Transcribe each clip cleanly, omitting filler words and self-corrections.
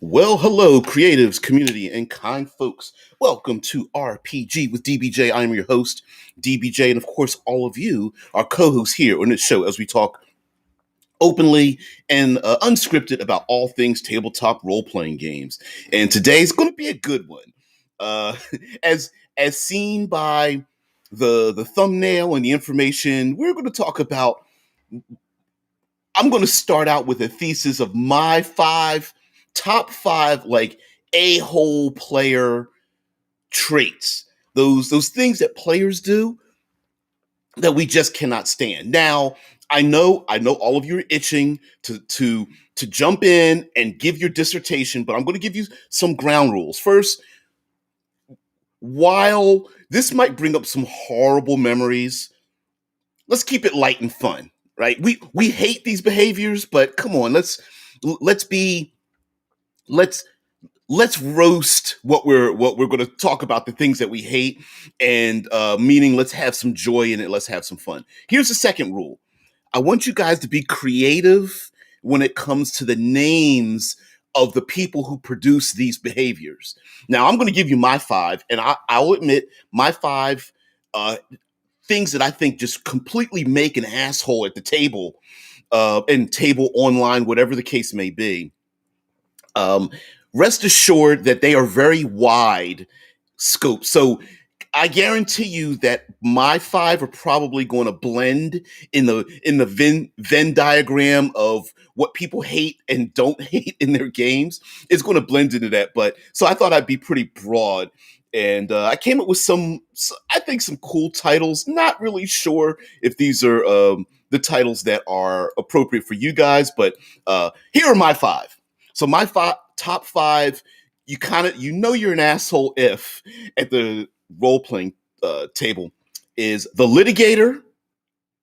Well, hello, creatives, community, and kind folks. Welcome to RPG with DBJ. I'm your host, DBJ, and of course, all of you are co-hosts here on this show as we talk openly and unscripted about all things tabletop role-playing games. And today's going to be a good one, uh, as as seen by the thumbnail and the information. We're going to talk about. I'm going to start out with a thesis of my top five like a-hole player traits. Those things that players do that we just cannot stand. Now, I know all of you are itching to jump in and give your dissertation, but I'm going to give you some ground rules. First, while this might bring up some horrible memories, let's keep it light and fun, right? We hate these behaviors, but come on, let's be let's let's roast what we're going to talk about, the things that we hate, and meaning let's have some joy in it, let's have some fun. Here's the second rule. I want you guys to be creative when it comes to the names of the people who produce these behaviors. Now, I'm going to give you my five, and I'll admit my five uh, things that I think just completely make an asshole at the table, and table online, whatever the case may be. Um, Rest assured that they are very wide scope. So I guarantee you that my five are probably going to blend in the Venn diagram of what people hate and don't hate in their games. It's going to blend into that. But so I thought I'd be pretty broad, and I came up with I think, some cool titles. Not really sure if these are the titles that are appropriate for you guys, but here are my five. So my top five, you're an asshole if at the role playing table is the litigator,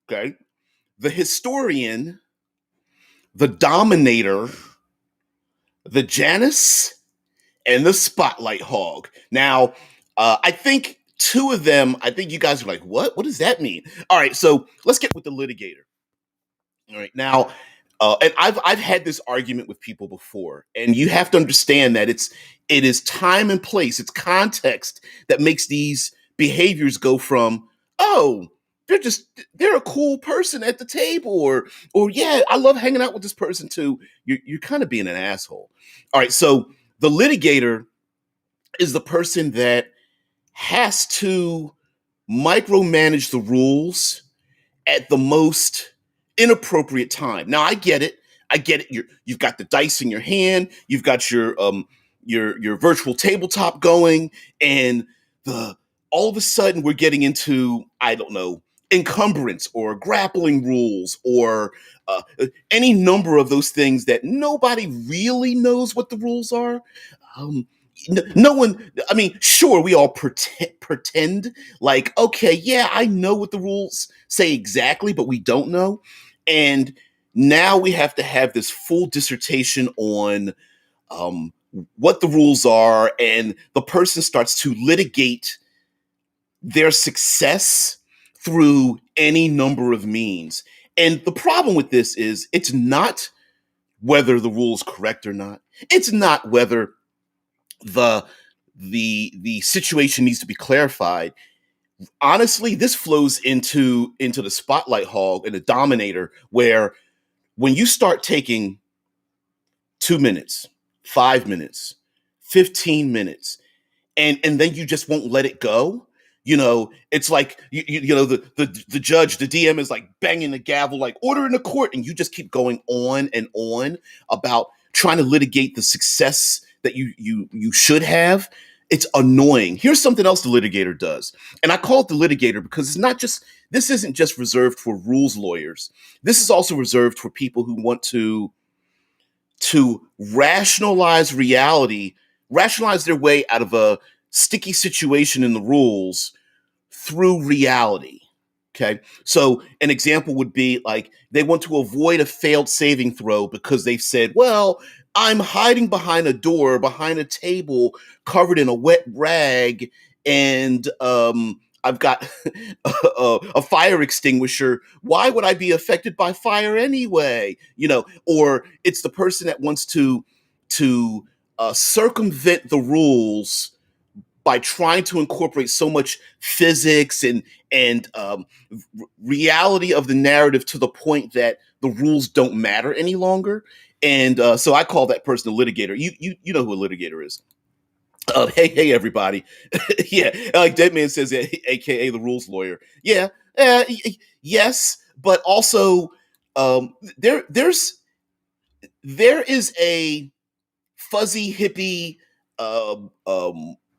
okay, the historian, the dominator, the Janus, and the Spotlight Hog. Now, I think two of them, I think you guys are like, what? What does that mean? All right, so let's get with the litigator. All right, now, and I've had this argument with people before, and you have to understand that it is time and place, it's context that makes these behaviors go from, oh, they're a cool person at the table, or yeah, I love hanging out with this person too. You're kind of being an asshole. All right, so the litigator is the person that has to micromanage the rules at the most inappropriate time. Now I get it. I get it. You've got the dice in your hand. You've got your virtual tabletop going, and the all of a sudden we're getting into, I don't know, encumbrance or grappling rules or any number of those things that nobody really knows what the rules are. Um, no one, I mean, sure, we all pretend like, okay, yeah, I know what the rules say exactly, but we don't know. And now we have to have this full dissertation on um, what the rules are, and the person starts to litigate their success through any number of means. And the problem with this is it's not whether the rule is correct or not. It's not whether the the situation needs to be clarified. Honestly, this flows into the Spotlight Hog and the Dominator, where when you start taking 2 minutes, 5 minutes, 15 minutes, and then you just won't let it go. It's like the judge, the DM is like banging the gavel, like order in the court, and you just keep going on and on about trying to litigate the success that you should have. It's annoying. Here's something else the litigator does, and I call it the litigator because this isn't just reserved for rules lawyers. This is also reserved for people who want to rationalize reality, rationalize their way out of a sticky situation in the rules through reality. Okay. So an example would be like they want to avoid a failed saving throw because they've said, well, I'm hiding behind a door, behind a table covered in a wet rag, and I've got a fire extinguisher. Why would I be affected by fire anyway? Or it's the person that wants to circumvent the rules by trying to incorporate so much physics and reality of the narrative to the point that the rules don't matter any longer. And so I call that person a litigator. You know who a litigator is. Hey everybody. Yeah, like Deadman says, aka the rules lawyer. Yeah, yes, but also there is a fuzzy hippie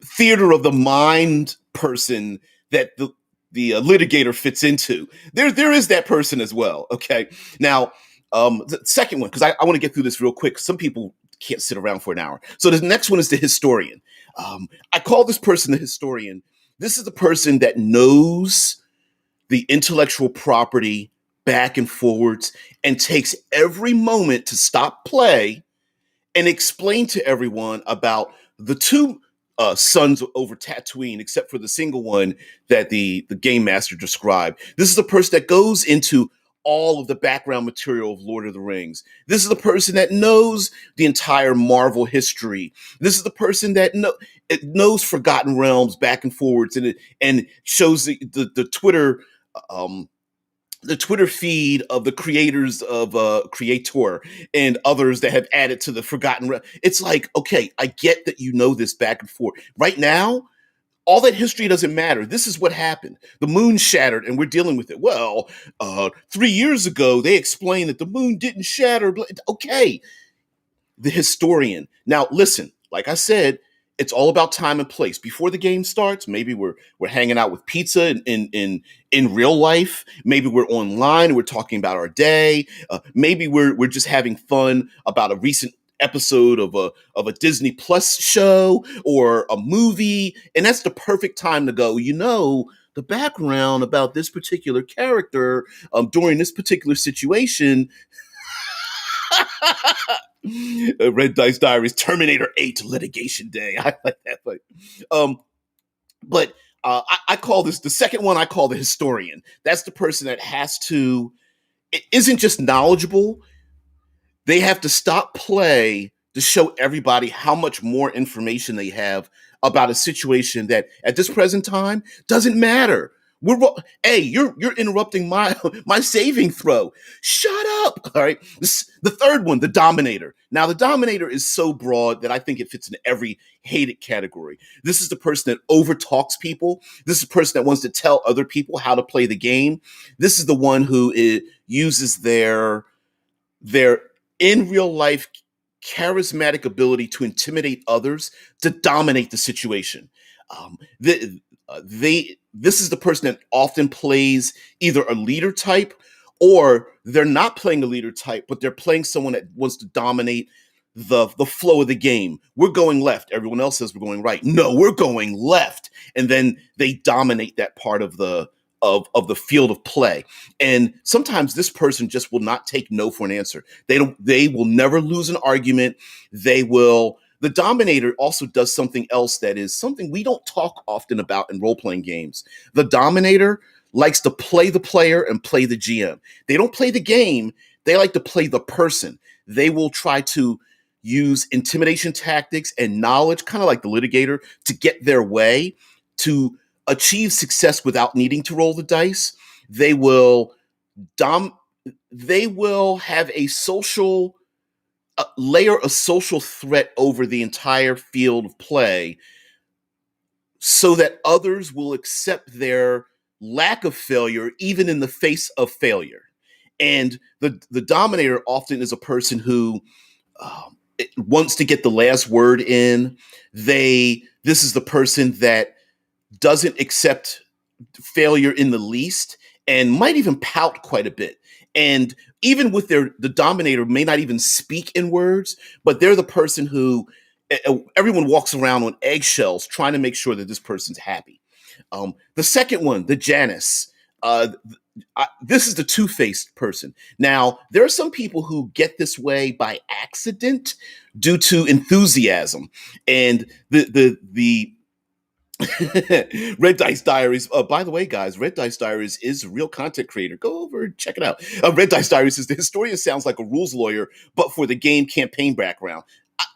theater of the mind person that the litigator fits into. There is that person as well. Okay, now the second one, because I want to get through this real quick. Some people can't sit around for an hour. So the next one is the historian. I call this person the historian. This is the person that knows the intellectual property back and forwards and takes every moment to stop play and explain to everyone about the two sons over Tatooine, except for the single one that the game master described. This is the person that goes into all of the background material of Lord of the Rings. This is the person that knows the entire Marvel history. This is the person that knows Forgotten Realms back and forwards, and shows the Twitter the Twitter feed of the creators of Creator and others that have added to the Forgotten Realm. It's like, okay, I get that you know this back and forth. Right now, all that history doesn't matter. This is what happened. The moon shattered and we're dealing with it. Well, 3 years ago, they explained that the moon didn't shatter. Okay, the historian. Now, listen, like I said, it's all about time and place. Before the game starts, maybe we're hanging out with pizza in real life. Maybe we're online and we're talking about our day. Maybe we're just having fun about a recent episode of a Disney Plus show or a movie, and that's the perfect time to go. The background about this particular character during this particular situation. Red Dice Diaries, Terminator 8 Litigation Day. I like that. Um, but I call this the second one. I call the historian. That's the person that it isn't just knowledgeable. They have to stop play to show everybody how much more information they have about a situation that at this present time doesn't matter. Hey, you're interrupting my my saving throw. Shut up. All right. The third one, the Dominator. Now, the Dominator is so broad that I think it fits in every hated category. This is the person that overtalks people. This is the person that wants to tell other people how to play the game. This is the one who uses their in real life charismatic ability to intimidate others to dominate the situation. This is the person that often plays either a leader type, or they're not playing a leader type, but they're playing someone that wants to dominate the flow of the game. We're going left. Everyone else says we're going right. No, we're going left. And then they dominate that part of the field of play. And sometimes this person just will not take no for an answer. They will never lose an argument. The Dominator also does something else that is something we don't talk often about in role-playing games. The Dominator likes to play the player and play the GM. They don't play the game. They like to play the person. They will try to use intimidation tactics and knowledge, kind of like the litigator, to get their way, to achieve success without needing to roll the dice. They will have a social layer a social threat over the entire field of play so that others will accept their lack of failure even in the face of failure. And the Dominator often is a person who wants to get the last word in. This is the person that doesn't accept failure in the least and might even pout quite a bit. And even with the Dominator may not even speak in words, but they're the person who everyone walks around on eggshells trying to make sure that this person's happy. The second one, the Janus. This is the two-faced person. Now, there are some people who get this way by accident due to enthusiasm. And the Red Dice Diaries. By the way, guys, Red Dice Diaries is a real content creator. Go over and check it out. Red Dice Diaries says the historian sounds like a rules lawyer, but for the game campaign background.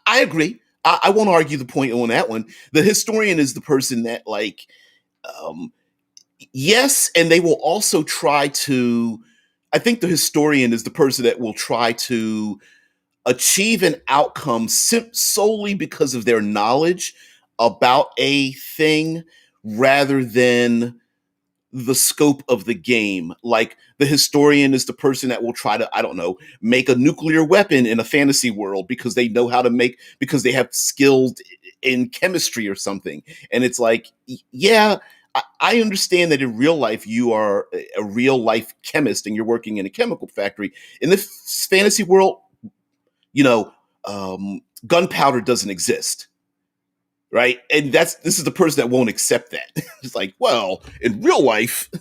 I agree. I won't argue the point on that one. The historian is the person that like, um, yes, and they will also try to. I think the historian is the person that will try to achieve an outcome solely because of their knowledge about a thing rather than the scope of the game. Like the historian is the person that will try to, I don't know, make a nuclear weapon in a fantasy world because they know how to make, because they have skills in chemistry or something. And it's like, yeah, I understand that in real life you are a real life chemist and you're working in a chemical factory. In the fantasy world, you know, gunpowder doesn't exist, right? And this is the person that won't accept that. It's like, well, in real life,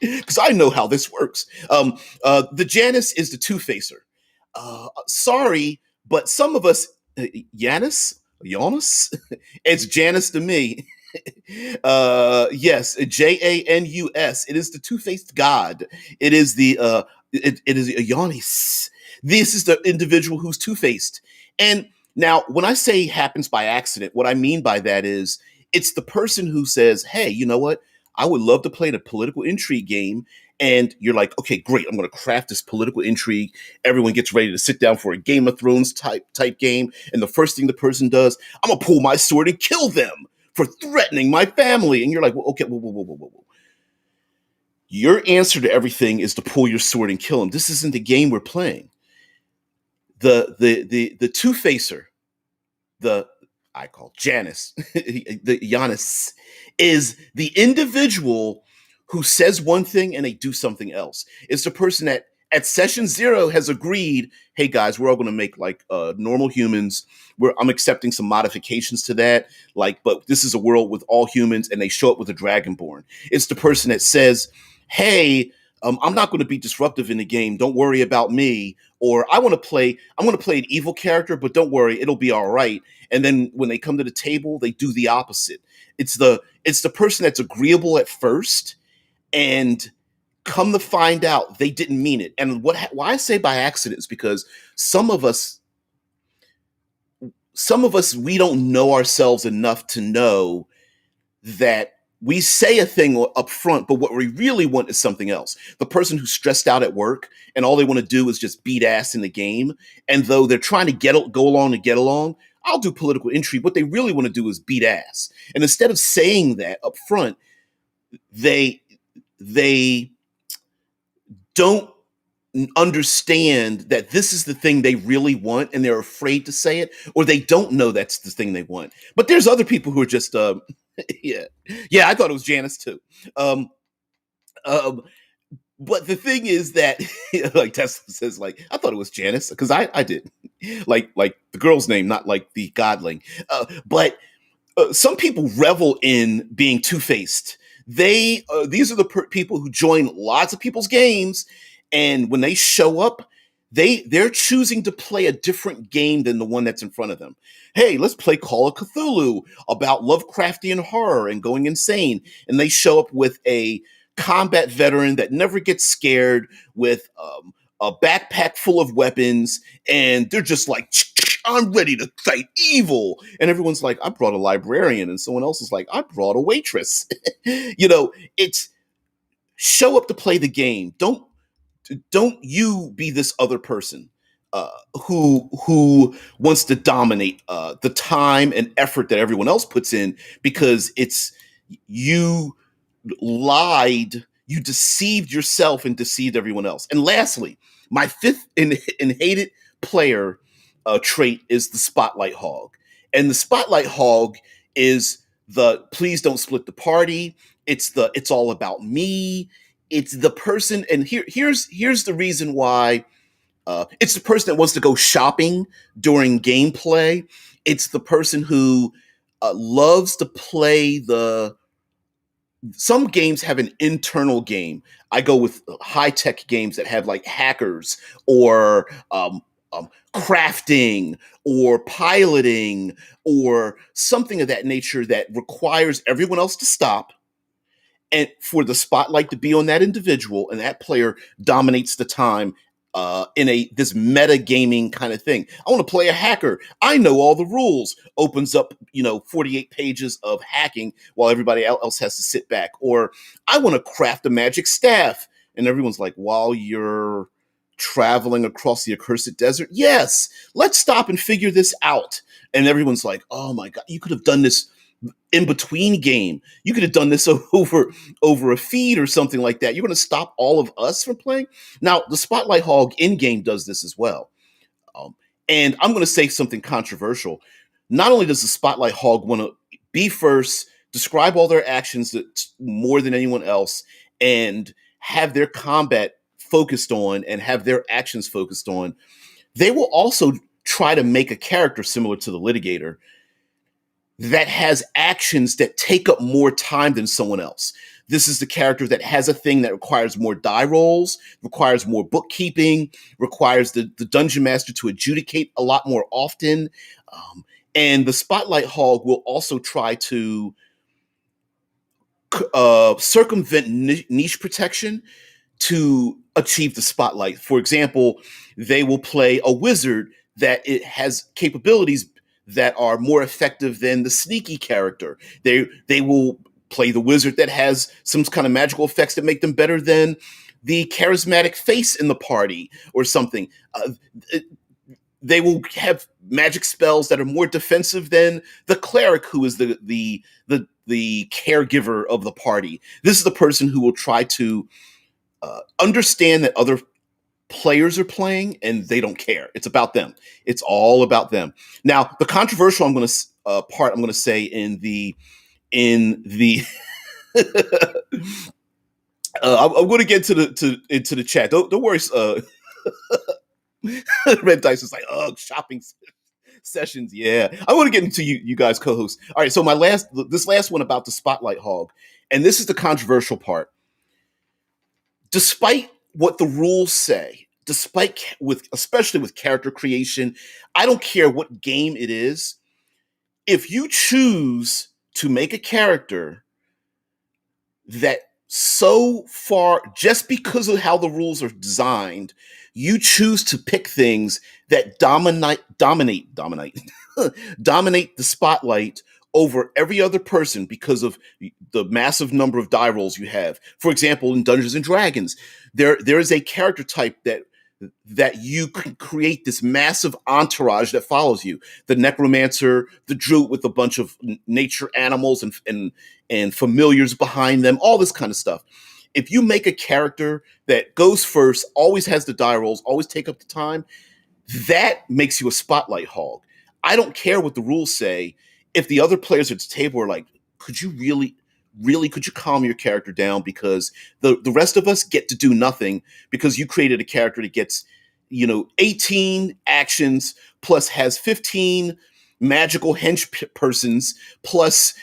because I know how this works. The Janus is the two-facer. Sorry, but some of us, Janus, it's Janus to me. Yes, Janus. It is the two-faced god. It is it is Janus. This is the individual who's two-faced. And now, when I say happens by accident, what I mean by that is it's the person who says, "Hey, you know what? I would love to play the political intrigue game." And you're like, okay, great. I'm going to craft this political intrigue. Everyone gets ready to sit down for a Game of Thrones type game. And the first thing the person does, I'm going to pull my sword and kill them for threatening my family. And you're like, well, okay, whoa. Your answer to everything is to pull your sword and kill them. This isn't the game we're playing. The two-facer, the I call Janus, the Janus, is the individual who says one thing and they do something else. It's the person that at session 0 has agreed, hey guys, we're all going to make like normal humans. I'm accepting some modifications to that, like, but this is a world with all humans, and they show up with a dragonborn. It's the person that says, hey, I'm not going to be disruptive in the game. Don't worry about me. Or I'm going to play an evil character, but don't worry, it'll be all right. And then when they come to the table, they do the opposite. It's the person that's agreeable at first, and come to find out they didn't mean it. And why I say by accident is because some of us, we don't know ourselves enough to know that we say a thing up front, but what we really want is something else. The person who's stressed out at work and all they want to do is just beat ass in the game, and though they're trying to go along to get along, I'll do political intrigue. What they really want to do is beat ass. And instead of saying that up front, they don't understand that this is the thing they really want, and they're afraid to say it, or they don't know that's the thing they want. But there's other people who are just yeah, I thought it was Janus too. Um, um, but the thing is that, like Tesla says, like I thought it was Janus because I did, like the girl's name, not like the godling. But some people revel in being two-faced. These are the people who join lots of people's games, and when they show up, they're choosing to play a different game than the one that's in front of them. Hey, let's play Call of Cthulhu about Lovecraftian horror and going insane. And they show up with a combat veteran that never gets scared, with a backpack full of weapons, and they're just like, I'm ready to fight evil. And everyone's like, I brought a librarian. And someone else is like, I brought a waitress. It's show up to play the game. Don't you be this other person who wants to dominate the time and effort that everyone else puts in, because it's you lied, you deceived yourself and deceived everyone else. And lastly, my fifth and hated player trait is the Spotlight Hog. And the Spotlight Hog is the please don't split the party. It's all about me. It's the person, and here's the reason why. It's the person that wants to go shopping during gameplay. It's the person who loves to play some games have an internal game. I go with high tech games that have like hackers or crafting or piloting or something of that nature that requires everyone else to stop and for the spotlight to be on that individual, and that player dominates the time in this meta gaming kind of thing. I want to play a hacker. I know all the rules. Opens up 48 pages of hacking while everybody else has to sit back. Or I want to craft a magic staff, and everyone's like, while you're traveling across the accursed desert, yes, let's stop and figure this out. And everyone's like, oh my god, you could have done this in between game. You could have done this over a feed or something like that. You're going to stop all of us from playing. Now, the Spotlight Hog in game does this as well. And I'm going to say something controversial. Not only does the Spotlight Hog want to be first, describe all their actions more than anyone else, and have their combat focused on and have their actions focused on, they will also try to make a character similar to the Litigator that has actions that take up more time than someone else. This is the character that has a thing that requires more die rolls, requires more bookkeeping, requires the dungeon master to adjudicate a lot more often. And the Spotlight Hog will also try to circumvent niche protection to achieve the spotlight. For example, they will play a wizard that it has capabilities that are more effective than the sneaky character. They will play the wizard that has some kind of magical effects that make them better than the charismatic face in the party or something. They will have magic spells that are more defensive than the cleric, who is the caregiver of the party. This is the person who will try to understand that other players are playing and they don't care. It's about them. It's all about them. Now, the controversial I'm going to say in the I'm going to get into the chat. Don't worry. Red Dice is like, oh, shopping sessions. Yeah, I want to get into you guys co-hosts. All right, so this last one about the Spotlight Hog, and this is the controversial part. Despite what the rules say, especially with character creation, I don't care what game it is. If you choose to make a character that so far, just because of how the rules are designed, you choose to pick things that dominate dominate the spotlight over every other person because of the massive number of die rolls you have. For example, in Dungeons and Dragons, there is a character type that you can create this massive entourage that follows you. The necromancer, the druid with a bunch of nature animals and familiars behind them, all this kind of stuff. If you make a character that goes first, always has the die rolls, always take up the time, that makes you a Spotlight Hog. I don't care what the rules say. If the other players at the table are like, could you could you calm your character down, because the rest of us get to do nothing because you created a character that gets 18 actions plus has 15 magical hench persons plus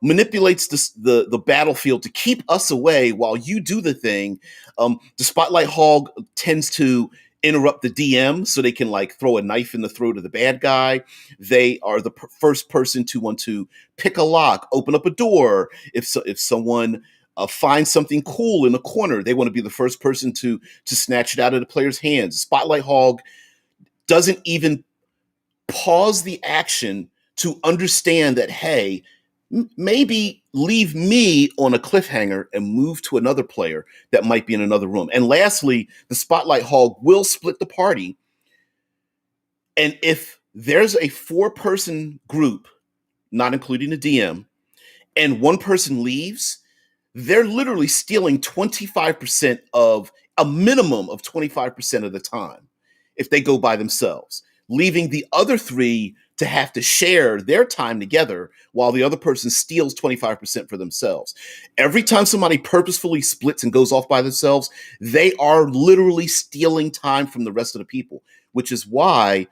manipulates the battlefield to keep us away while you do the thing. The Spotlight Hog tends to interrupt the DM so they can throw a knife in the throat of the bad guy. They are the first person to want to pick a lock, open up a door. If someone finds something cool in a corner, they want to be the first person to snatch it out of the player's hands. Spotlight Hog doesn't even pause the action to understand that, hey, maybe leave me on a cliffhanger and move to another player that might be in another room. And lastly, the Spotlight Hog will split the party. And if there's a 4-person group, not including the DM, and one person leaves, they're literally stealing 25% of a minimum of 25% of the time if they go by themselves, leaving the other 3 to have to share their time together while the other person steals 25% for themselves. Every time somebody purposefully splits and goes off by themselves, they are literally stealing time from the rest of the people, which is why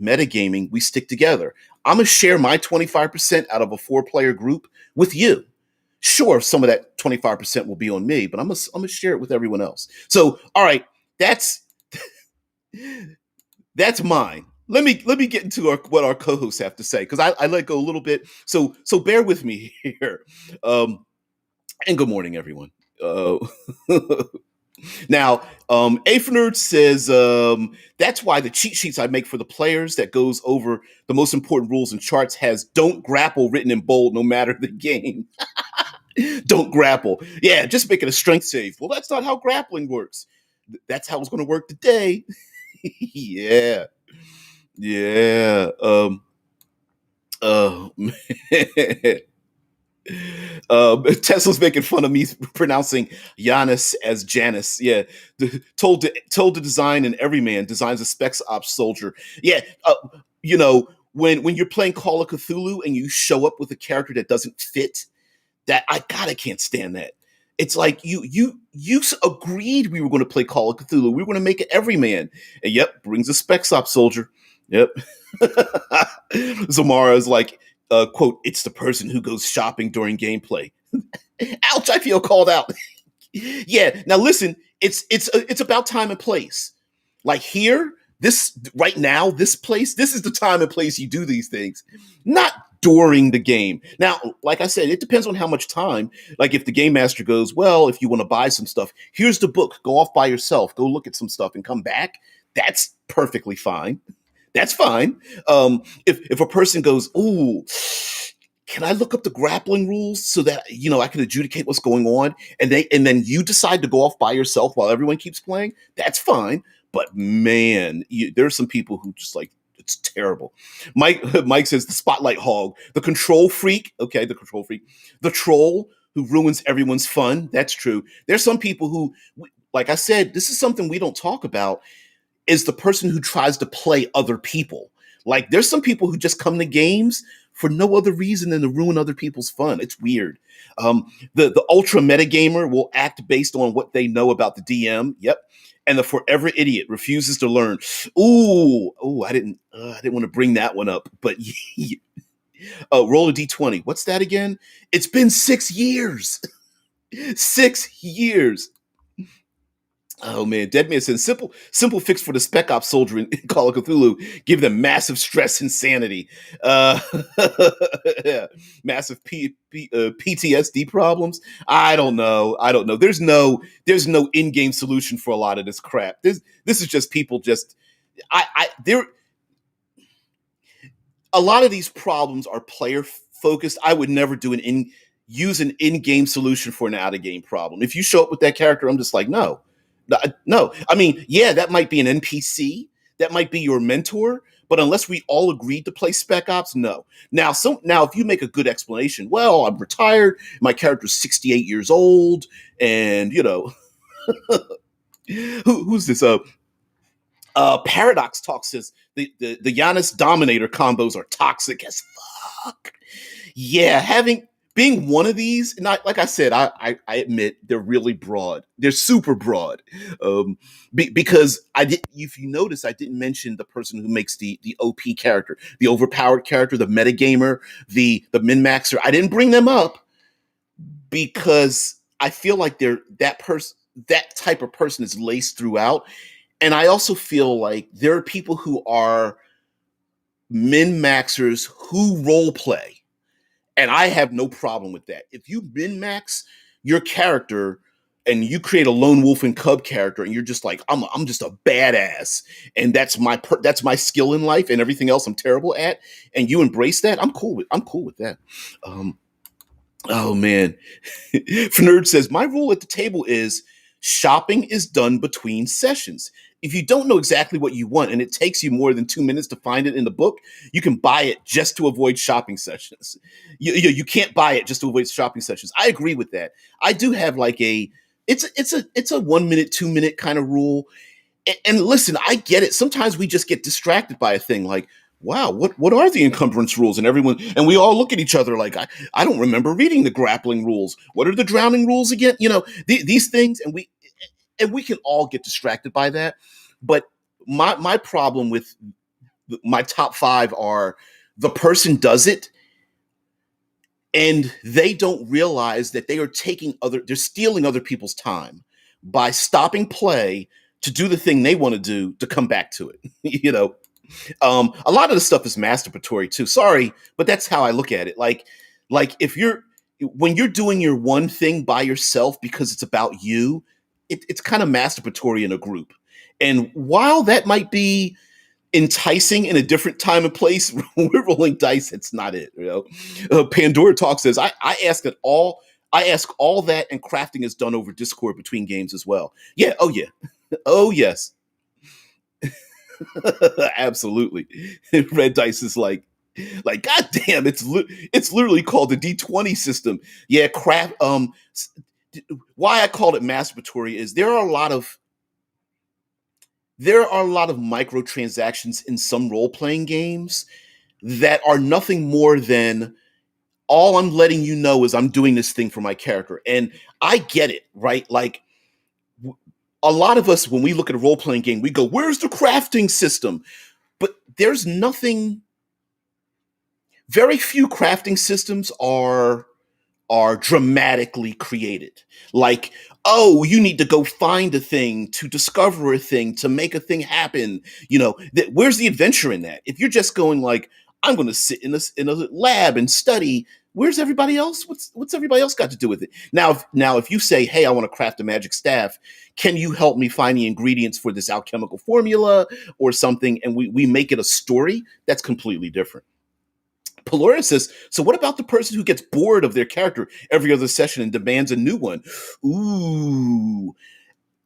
metagaming, we stick together. I'm going to share my 25% out of a 4-player group with you. Sure, some of that 25% will be on me, but I'm gonna share it with everyone else. So, all right, that's mine. Let me get into what our co-hosts have to say, because I let go a little bit. So bear with me here. And good morning, everyone. Now, A for Nerd says that's why the cheat sheets I make for the players that goes over the most important rules and charts has "Don't grapple" written in bold, no matter the game. Don't grapple. Yeah, just make it a strength save. Well, that's not how grappling works. That's how it's going to work today. Yeah, yeah. Man. Tesla's making fun of me pronouncing Janus as Janus. Yeah, told to design an everyman designs a specs ops soldier. Yeah, when you're playing Call of Cthulhu and you show up with a character that doesn't fit, that I can't stand that. It's like you agreed we were going to play Call of Cthulhu. We were going to make it everyman, and yep, brings a specs ops soldier. Yep. Zamara's like, quote, "It's the person who goes shopping during gameplay." Ouch! I feel called out. Yeah. Now listen, it's about time and place. Like here, this right now, this place, this is the time and place you do these things, not during the game. Now, like I said, it depends on how much time. Like if the game master goes, well, if you want to buy some stuff, here's the book. Go off by yourself. Go look at some stuff and come back. That's perfectly fine. That's fine. If a person goes, ooh, can I look up the grappling rules so that I can adjudicate what's going on, and then you decide to go off by yourself while everyone keeps playing? That's fine. But man, there are some people who just like it's terrible. Mike says the Spotlight Hog, the control freak. Okay, the control freak, the troll who ruins everyone's fun. That's true. There's some people who, like I said, this is something we don't talk about. Is the person who tries to play other people. Like there's some people who just come to games for no other reason than to ruin other people's fun. It's weird. The ultra metagamer will act based on what they know about the DM. Yep. And the forever idiot refuses to learn. Ooh, I didn't want to bring that one up, but roll a d20. What's that again? It's been 6 years. 6 years. Oh man, Deadman says simple fix for the Spec Ops soldier in Call of Cthulhu: give them massive stress and sanity, yeah. Massive PTSD problems. I don't know. There's no in-game solution for a lot of this crap. This is just people just there. A lot of these problems are player focused. I would never use an in-game solution for an out-of-game problem. If you show up with that character, I'm just like, no. No, I mean, yeah, that might be an NPC, that might be your mentor, but unless we all agreed to play Spec Ops, no. Now, if you make a good explanation, well, I'm retired, my character's 68 years old, and who's this? Paradox Talk says the Janus Dominator combos are toxic as fuck. Yeah, being one of these, not like I said, I admit they're really broad. They're super broad. Because if you notice, I didn't mention the person who makes the OP character, the overpowered character, the metagamer, the min-maxer. I didn't bring them up because I feel like that type of person is laced throughout. And I also feel like there are people who are min-maxers who role play. And I have no problem with that. If you min-max your character and you create a lone wolf and cub character and you're just like, I'm just a badass and that's my skill in life and everything else I'm terrible at, and you embrace that, I'm cool with that. Oh man. Fnerd says, my rule at the table is shopping is done between sessions. If you don't know exactly what you want and it takes you more than 2 minutes to find it in the book, you can buy it just to avoid shopping sessions. You can't buy it just to avoid shopping sessions. I agree with that. I do have like it's a 1 minute, 2 minute kind of rule. And listen, I get it. Sometimes we just get distracted by a thing like, wow, what are the encumbrance rules? And we all look at each other like, I don't remember reading the grappling rules. What are the drowning rules again? These things, and we can all get distracted by that. But my problem with my top 5 are the person does it and they don't realize that they're stealing other people's time by stopping play to do the thing they want to do to come back to it. A lot of the stuff is masturbatory too. Sorry, but that's how I look at it. Like when you're doing your one thing by yourself because it's about you, it's kind of masturbatory in a group. And while that might be enticing in a different time and place, when we're rolling dice, it's not it. Pandora Talk says, I ask all that, and crafting is done over Discord between games as well. Yeah. Oh yeah. Oh yes. Absolutely. Red Dice is god damn, it's literally called the D20 system. Yeah, craft. Why I called it masturbatory is there are a lot of microtransactions in some role-playing games that are nothing more than, all I'm letting you know is I'm doing this thing for my character. And I get it, right? Like, a lot of us, when we look at a role-playing game, we go, where's the crafting system? But there's nothing, very few crafting systems are dramatically created. Like, oh, you need to go find a thing, to discover a thing, to make a thing happen. Where's the adventure in that? If you're just going like, I'm going to sit in a lab and study, where's everybody else? What's everybody else got to do with it? Now, if you say, hey, I want to craft a magic staff, can you help me find the ingredients for this alchemical formula or something? And we make it a story. That's completely different. Pelora says, so what about the person who gets bored of their character every other session and demands a new one? Ooh.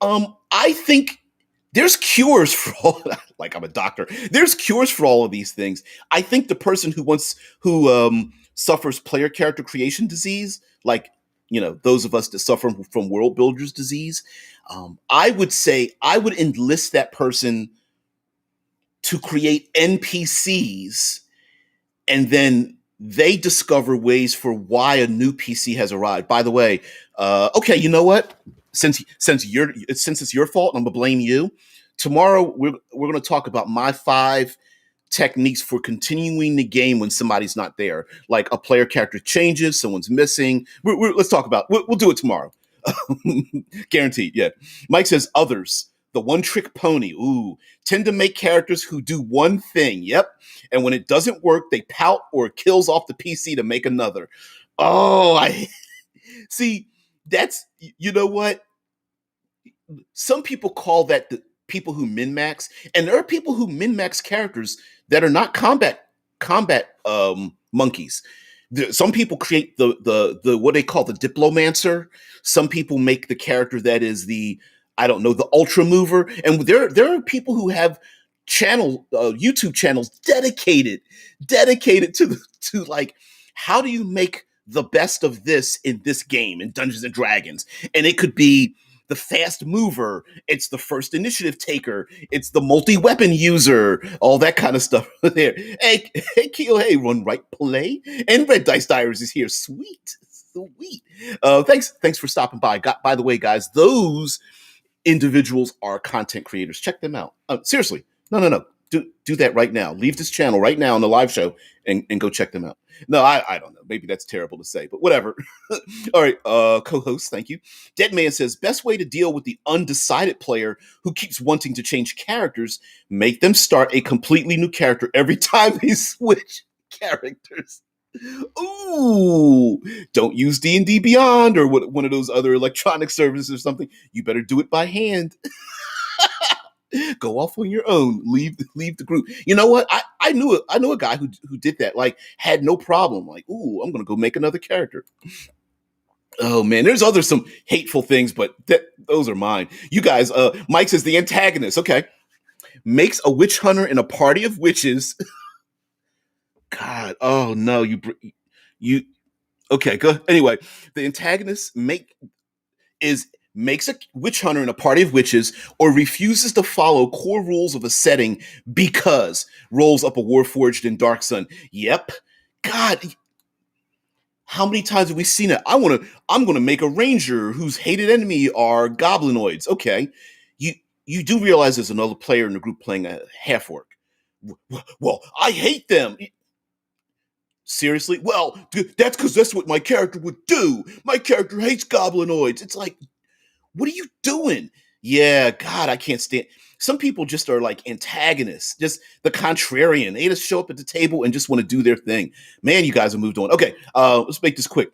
I think there's cures for all like, I'm a doctor. There's cures for all of these things. I think the person who suffers player character creation disease, like, those of us that suffer from world builders disease, I would say I would enlist that person to create NPCs, and then they discover ways for why a new PC has arrived. By the way, okay, you know what? Since it's your fault, I'm gonna blame you. Tomorrow we're gonna talk about my 5 techniques for continuing the game when somebody's not there. Like, a player character changes, someone's missing. Let's talk about. We'll do it tomorrow. Guaranteed. Yeah. Mike says others. The one trick pony. Ooh, tend to make characters who do one thing. Yep. And when it doesn't work, they pout or it kills off the PC to make another. Oh, I see. That's, you know what? Some people call that the people who min-max, and there are people who min-max characters that are not combat monkeys. Some people create the what they call the diplomancer. Some people make the character that is the, I don't know, the ultra mover. And there are people who have YouTube channels dedicated to like, how do you make the best of this in this game in Dungeons and Dragons? And it could be the fast mover, it's the first initiative taker, it's the multi-weapon user, all that kind of stuff there. Hey, Keel, hey, Run Right Play, and Red Dice Diaries is here. Sweet. Thanks for stopping by. By the way, guys, those individuals are content creators. Check them out. Seriously, no. Do that right now. Leave this channel right now on the live show and go check them out. No, I don't know. Maybe that's terrible to say, but whatever. All right, co-host, thank you. Deadman says, best way to deal with the undecided player who keeps wanting to change characters, make them start a completely new character every time they switch characters. Ooh, don't use D&D Beyond or one of those other electronic services or something. You better do it by hand. Go off on your own. Leave the group. You know what? I knew a guy who did that. Like, had no problem. Like, ooh, I'm gonna go make another character. Oh man, there's some hateful things, but those are mine. You guys, Mike says the antagonist. Okay, makes a witch hunter in a party of witches. God, oh no, you. Okay, good. Anyway, the antagonist makes a witch hunter in a party of witches, or refuses to follow core rules of a setting because rolls up a Warforged in Dark Sun. Yep. God, how many times have we seen it? I'm gonna make a ranger whose hated enemy are goblinoids. Okay, you do realize there's another player in the group playing a half orc. Well, I hate them. Seriously? Well, that's because that's what my character would do. My character hates goblinoids. It's like, what are you doing? Yeah, God, I can't stand. Some people just are like antagonists, just the contrarian. They just show up at the table and just want to do their thing. Man, you guys have moved on. Okay, let's make this quick.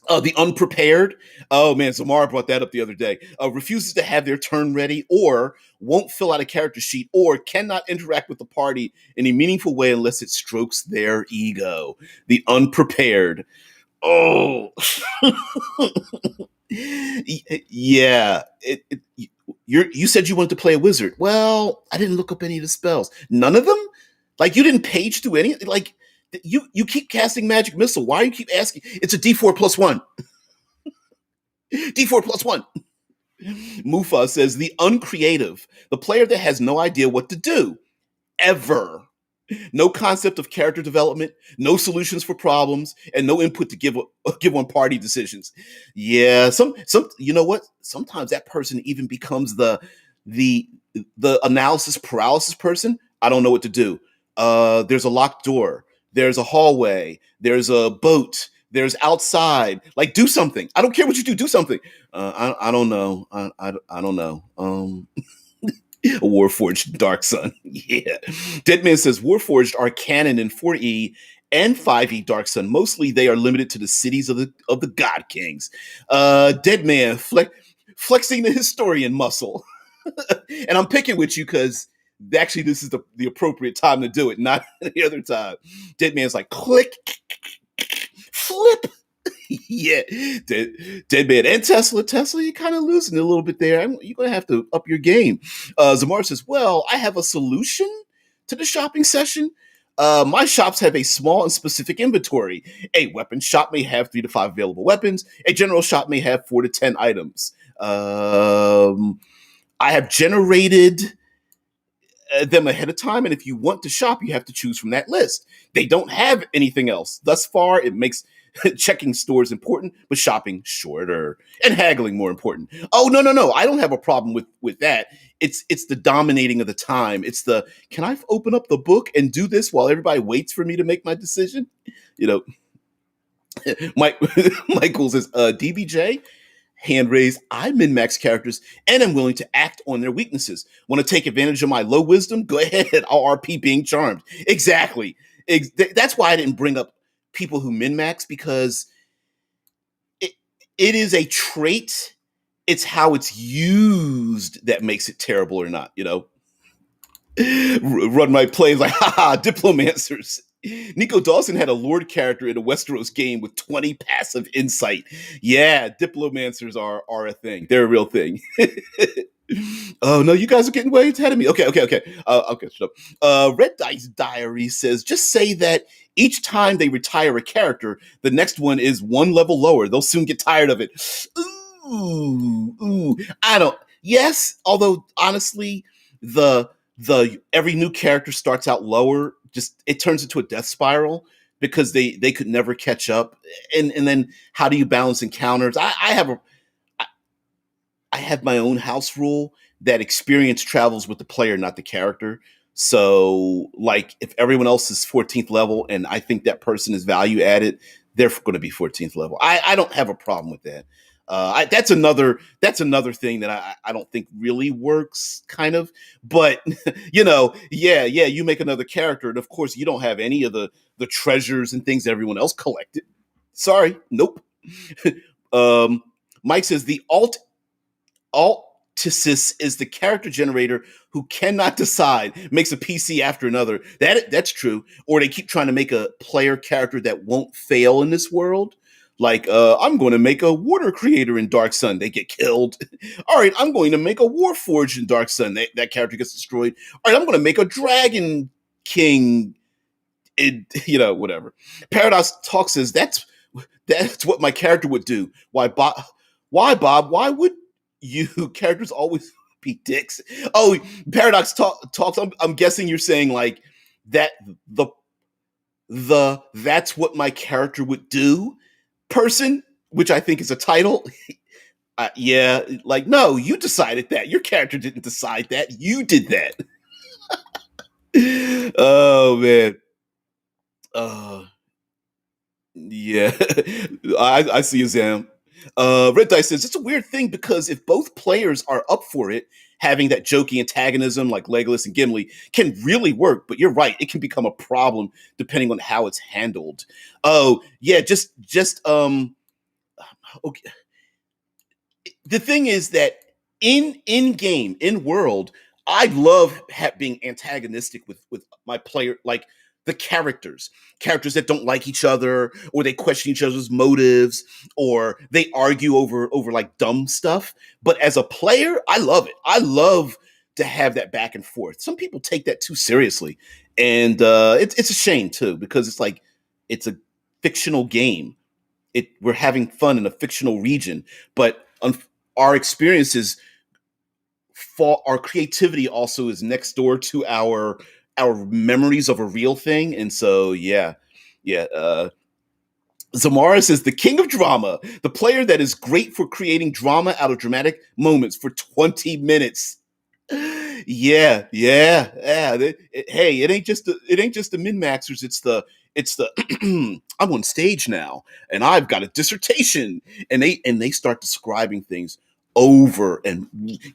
The unprepared. Oh man, Zamara brought that up the other day. Refuses to have their turn ready, or won't fill out a character sheet, or cannot interact with the party in a meaningful way unless it strokes their ego. The unprepared. Oh, yeah. You said you wanted to play a wizard. Well, I didn't look up any of the spells. None of them. Like you didn't page through any. Like you keep casting magic missile. Why do you keep asking? It's a D4 plus one. D4 plus one. Mufa says the uncreative, the player that has no idea what to do ever. No concept of character development, no solutions for problems, and no input to give on party decisions. Yeah, some you know what? Sometimes that person even becomes the the analysis paralysis person. I don't know what to do. There's a locked door. There's a hallway. There's a boat. There's outside. Like, do something. I don't care what you do. Do something. I don't know. I don't know. Warforged Dark Sun. Yeah. Deadman says Warforged are canon in 4E and 5E Dark Sun. Mostly they are limited to the cities of the God Kings. Deadman flexing the historian muscle. And I'm picking with you because actually this is the appropriate time to do it, not any other time. Deadman's like click, flip. Yeah, Deadman and Tesla, you're kind of losing a little bit there. You're going to have to up your game. Zamar says, well, I have a solution to the shopping session. My shops have a small and specific inventory. A weapon shop may have 3 to 5 available weapons. A general shop may have 4 to 10 items. I have generated them ahead of time, and if you want to shop, you have to choose from that list. They don't have anything else. Thus far, it makes checking stores important, but shopping shorter and haggling more important. Oh no! I don't have a problem with that. It's the dominating of the time. It's the can I open up the book and do this while everybody waits for me to make my decision? You know, Mike Michael says DBJ. Hand raised. I min-max characters and am willing to act on their weaknesses. Want to take advantage of my low wisdom? Go ahead. I'll RP being charmed. Exactly. That's why I didn't bring up people who min-max, because it is a trait. It's how it's used that makes it terrible or not, you know? Run my plays like, haha, diplomancers. Nico Dawson had a Lord character in a Westeros game with 20 passive insight. Yeah, diplomancers are a thing. They're a real thing. Oh no, you guys are getting way ahead of me. Okay. Okay, shut up. Red Dice Diary says, just say that each time they retire a character, the next one is one level lower. They'll soon get tired of it. Ooh. I don't. Yes, although honestly, the every new character starts out lower. Just it turns into a death spiral because they could never catch up. And then how do you balance encounters? I have my own house rule that experience travels with the player, not the character. So, like, if everyone else is 14th level and I think that person is value added, they're going to be 14th level. I don't have a problem with that. That's another thing that I don't think really works, kind of. But you make another character, and of course you don't have any of the treasures and things everyone else collected. Sorry, nope. Mike says the Altisys is the character generator who cannot decide, makes a PC after another. That's true. Or they keep trying to make a player character that won't fail in this world. Like, I'm going to make a water creator in Dark Sun. They get killed. All right, I'm going to make a Warforged in Dark Sun. That character gets destroyed. All right, I'm going to make a Dragon King. Whatever. Paradox Talk says that's what my character would do. Why, Bob? Why would you characters always be dicks? Oh, Paradox Talks. I'm guessing you're saying like that the that's what my character would do person, which I think is a title. Yeah, like no, you decided that. Your character didn't decide that. You did that. Oh man. Yeah. I see you, Zam. Red Dice says it's a weird thing because if both players are up for it, having that jokey antagonism like Legolas and Gimli can really work. But you're right, it can become a problem depending on how it's handled. Oh yeah, just okay, the thing is that in game in world, I love being antagonistic with my player, like the characters that don't like each other, or they question each other's motives, or they argue over like dumb stuff. But as a player, I love it. I love to have that back and forth. Some people take that too seriously, and it's a shame too, because it's like it's a fictional game. We're having fun in a fictional region, but our experiences, for our creativity also is next door to our memories of a real thing. And so yeah. Zamara says the king of drama, the player that is great for creating drama out of dramatic moments for 20 minutes. Yeah. Hey, it ain't just the min maxers. It's the I'm on stage now, and I've got a dissertation, and they start describing things over and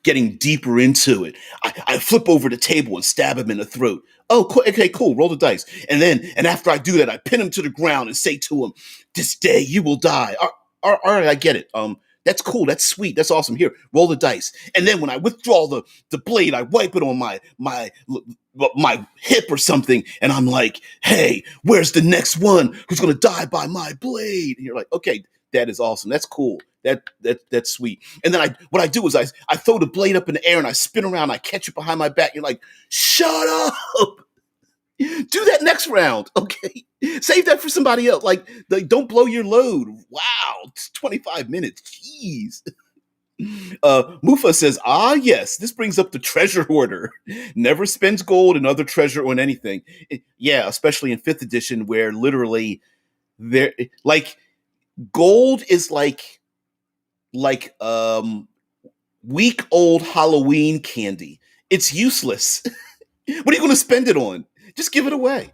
getting deeper into it. I flip over the table and stab him in the throat. Oh, okay, cool. Roll the dice, and after I do that, I pin him to the ground and say to him, "This day you will die." All right, I get it. That's cool. That's sweet. That's awesome. Here, roll the dice. And then when I withdraw the blade, I wipe it on my hip or something, and I'm like, "Hey, where's the next one who's gonna die by my blade?" And you're like, "Okay, that is awesome. That's cool. That's sweet." And then what I do is I throw the blade up in the air and I spin around. I catch it behind my back. You're like, "Shut up." Do that next round, okay? Save that for somebody else. Like, don't blow your load. Wow, it's 25 minutes. Jeez. Mufa says, yes, this brings up the treasure hoarder. Never spends gold and other treasure on anything. Yeah, especially in 5th edition, where literally there, like, gold is like week old Halloween candy. It's useless. What are you going to spend it on? Just give it away.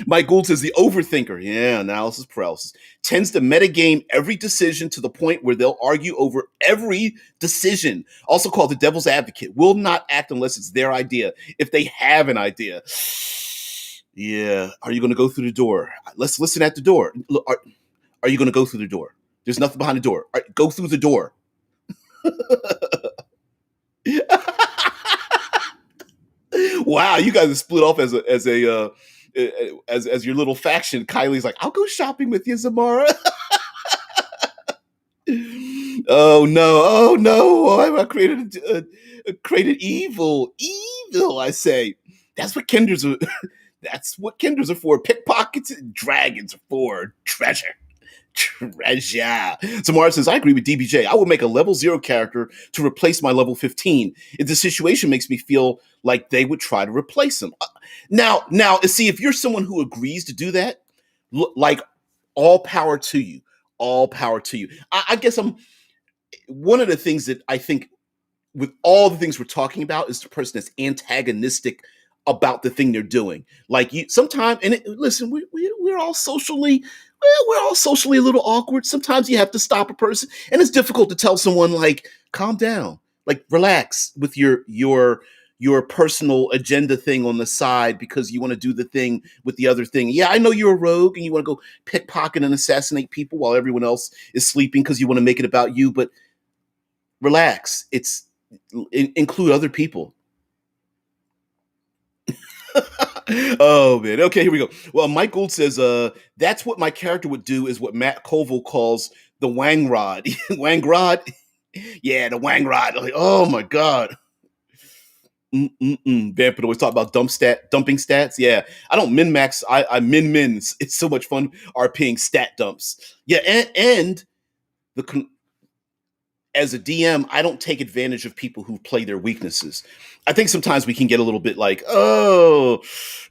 Mike Gould says the overthinker, yeah, analysis paralysis, tends to metagame every decision to the point where they'll argue over every decision. Also called the devil's advocate. Will not act unless it's their idea, if they have an idea. Yeah. Are you going to go through the door? Let's listen at the door. Are you going to go through the door? There's nothing behind the door. Go through the door. Wow, you guys are split off as your little faction. Kylie's like, I'll go shopping with you, Zamara. Oh no! Oh no! I created evil. I say. That's what kinders are. That's what kinders are for. Pickpockets and dragons are for. Treasure. Samara says, I agree with DBJ. I would make a level 0 character to replace my level 15. If the situation makes me feel like they would try to replace him. Now, see, if you're someone who agrees to do that, like, all power to you. All power to you. I guess one of the things that I think with all the things we're talking about is the person that's antagonistic about the thing they're doing. Like, you sometimes, and listen, we're all socially, we're all socially a little awkward. Sometimes you have to stop a person, and it's difficult to tell someone, like, calm down, like, relax with your personal agenda thing on the side, because you want to do the thing with the other thing. Yeah, I know you're a rogue and you want to go pickpocket and assassinate people while everyone else is sleeping because you want to make it about you, but relax. Include other people. Oh man. Okay, here we go. Well, Mike Gould says, that's what my character would do, is what Matt Colville calls the Wang Rod. Wang Rod? Yeah, the Wang Rod. Like, oh my God. Vampire always talk about dumping stats. Yeah, I don't min max. I min. It's so much fun RPing stat dumps. Yeah, and the as a DM, I don't take advantage of people who play their weaknesses. I think sometimes we can get a little bit like, oh,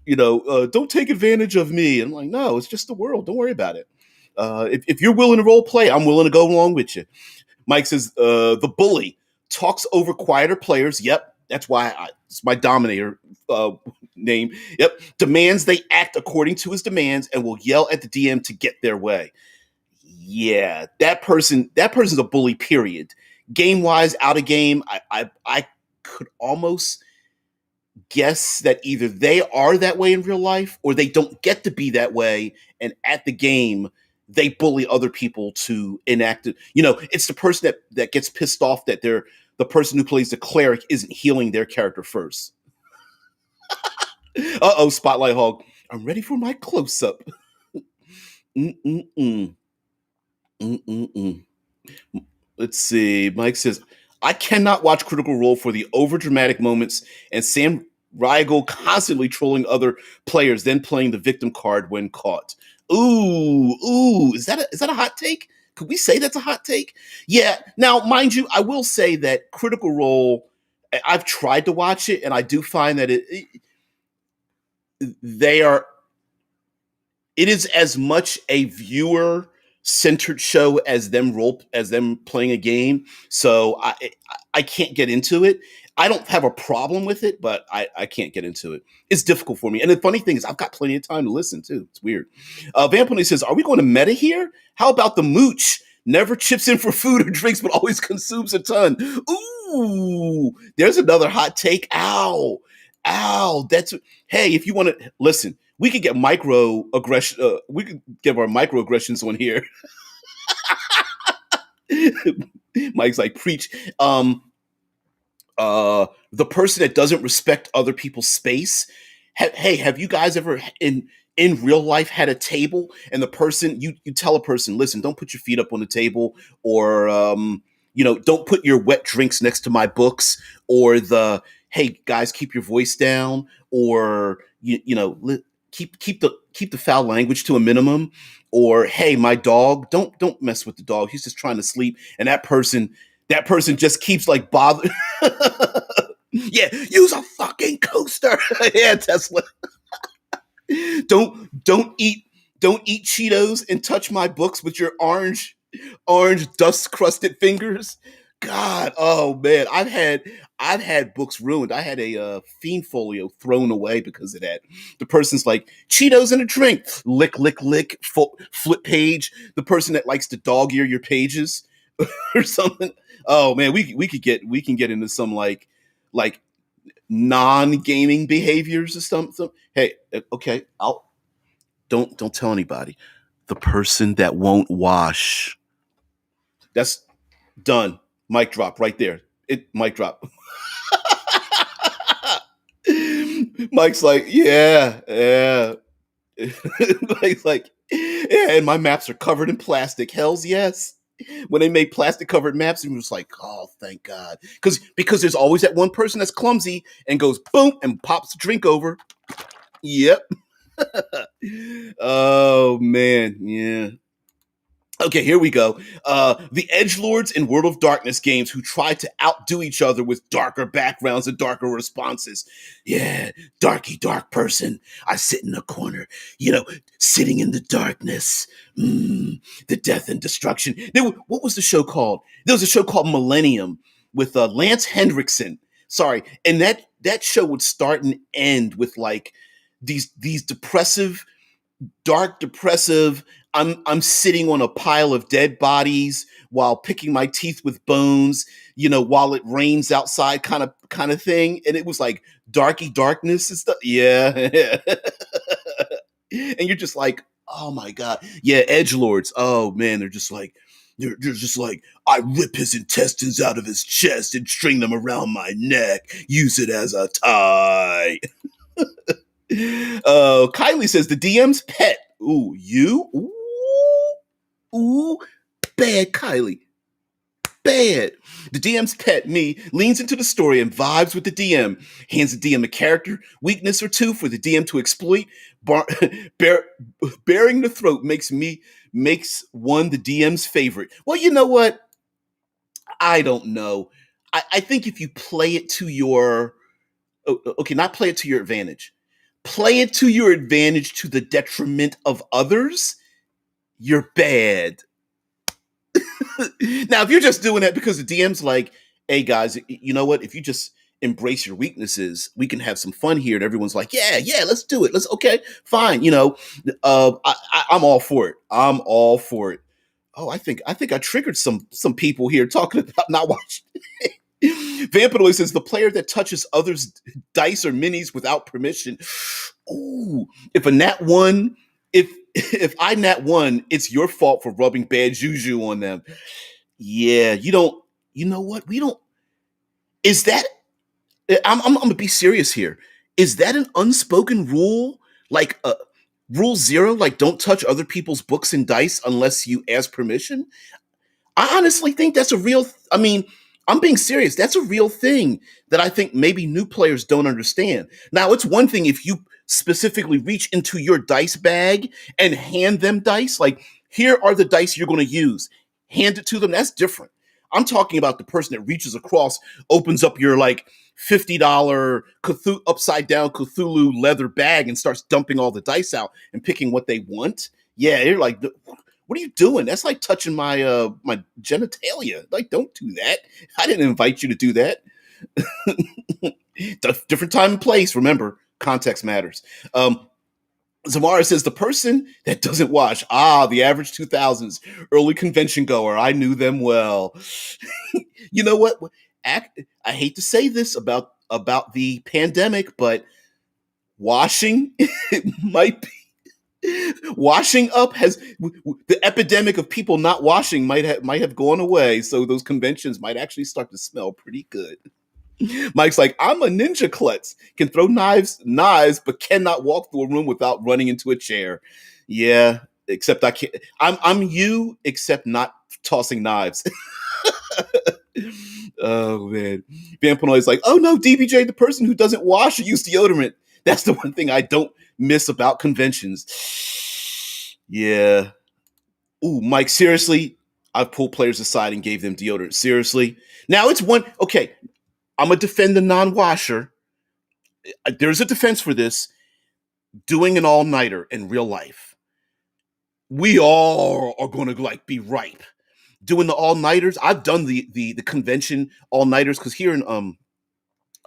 don't take advantage of me. And I'm like, no, it's just the world. Don't worry about it. If you're willing to role play, I'm willing to go along with you. Mike says, the bully talks over quieter players. Yep, that's why it's my Dominator name. Yep, demands they act according to his demands and will yell at the DM to get their way. Yeah, that person's a bully, period. Game wise, out of game, I could almost guess that either they are that way in real life or they don't get to be that way, and at the game they bully other people to enact it. It's the person that gets pissed off that the person who plays the cleric isn't healing their character first. Uh-oh, Spotlight Hog. I'm ready for my close-up. Mm-mm-mm. Mm-mm-mm. Let's see. Mike says, I cannot watch Critical Role for the overdramatic moments and Sam Riegel constantly trolling other players, then playing the victim card when caught. Ooh, is that a hot take? Could we say that's a hot take? Yeah. Now, mind you, I will say that Critical Role, I've tried to watch it, and I do find that they are it is as much a viewer centered show as them playing a game. So I can't get into it. I don't have a problem with it, but I can't get into it. It's difficult for me. And the funny thing is, I've got plenty of time to listen too. It's weird. Vampony says, "Are we going to meta here? How about the mooch? Never chips in for food or drinks, but always consumes a ton." Ooh, there's another hot take. Ow. Hey, if you want to listen, we could get microaggression. We could give our microaggressions on here. Mike's like, preach. The person that doesn't respect other people's space. Hey, have you guys ever in real life had a table and the person you tell a person, listen, don't put your feet up on the table, or don't put your wet drinks next to my books, or hey guys, keep your voice down, or keep the foul language to a minimum, or hey, my dog, don't mess with the dog, he's just trying to sleep, and that person just keeps like bothering. Yeah, use a fucking coaster. Yeah, Tesla. don't eat Cheetos and touch my books with your orange dust crusted fingers. God, oh man, I've had books ruined. I had a Fiend folio thrown away because of that. The person's like, Cheetos and a drink, lick, flip page. The person that likes to dog ear your pages or something. Oh man, we can get into some like non-gaming behaviors or something. Hey, okay, don't tell anybody. The person that won't wash. That's done. Mic drop right there. Mic drop. Mike's like, yeah. Mike's like, yeah, and my maps are covered in plastic. Hells yes. When they made plastic covered maps, it was like, oh, thank God. Because there's always that one person that's clumsy and goes boom and pops a drink over. Yep. Oh man, yeah. Okay, here we go. The edgelords in World of Darkness games who try to outdo each other with darker backgrounds and darker responses. Yeah, dark person. I sit in a corner, sitting in the darkness. The death and destruction. What was the show called? There was a show called Millennium with Lance Hendrickson. Sorry, and that show would start and end with like these dark, depressive. I'm sitting on a pile of dead bodies while picking my teeth with bones, while it rains outside, kind of thing. And it was like darky darkness and stuff. Yeah. And you're just like, oh my God. Yeah, edgelords. Oh man, they're just like, I rip his intestines out of his chest and string them around my neck, use it as a tie. Kylie says the DM's pet. Ooh, you? Ooh, bad Kylie. Bad. The DM's pet, me, leans into the story and vibes with the DM. Hands the DM a character weakness or two for the DM to exploit. Bearing the throat makes one the DM's favorite. Well, you know what? I don't know. I think if you play it to your not play it to your advantage. Play it to your advantage to the detriment of others, you're bad. Now, if you're just doing that because the DM's like, hey guys, you know what? If you just embrace your weaknesses, we can have some fun here. And everyone's like, yeah, let's do it. Okay, fine. I'm all for it. I'm all for it. Oh, I think I triggered some people here talking about not watching. Vampanoid says the player that touches others' dice or minis without permission. Ooh, if a nat one, if if I nat one, it's your fault for rubbing bad juju on them. Yeah, you don't. You know what? We don't. Is that? I'm gonna be serious here. Is that an unspoken rule? Like rule zero? Like don't touch other people's books and dice unless you ask permission? I honestly think that's a real. I mean, I'm being serious. That's a real thing that I think maybe new players don't understand. Now, it's one thing if you specifically reach into your dice bag and hand them dice, like here are the dice you're going to use. Hand it to them. That's different. I'm talking about the person that reaches across, opens up your like $50 upside down Cthulhu leather bag and starts dumping all the dice out and picking what they want. Yeah, you're like, what are you doing? That's like touching my my genitalia. Like, don't do that. I didn't invite you to do that. Different time and place. Remember, context matters. Zamara says the person that doesn't watch. The average 2000s early convention goer. I knew them well. You know what? I hate to say this about the pandemic, but washing it might be. Washing up has the epidemic of people not washing might have gone away, so those conventions might actually start to smell pretty good. Mike's like, I'm a ninja klutz, can throw knives, but cannot walk through a room without running into a chair. Yeah, except I can't. I'm you, except not tossing knives. Oh man, Vampanoid's like, oh no, DBJ, the person who doesn't wash or use deodorant. That's the one thing I don't miss about conventions. Yeah. Ooh, Mike, seriously, I've pulled players aside and gave them deodorant. Seriously. Now it's one. Okay, I'm gonna defend the non-washer. There's a defense for this. Doing an all-nighter in real life, we all are gonna like be ripe. Doing the all-nighters, I've done the convention all-nighters because here in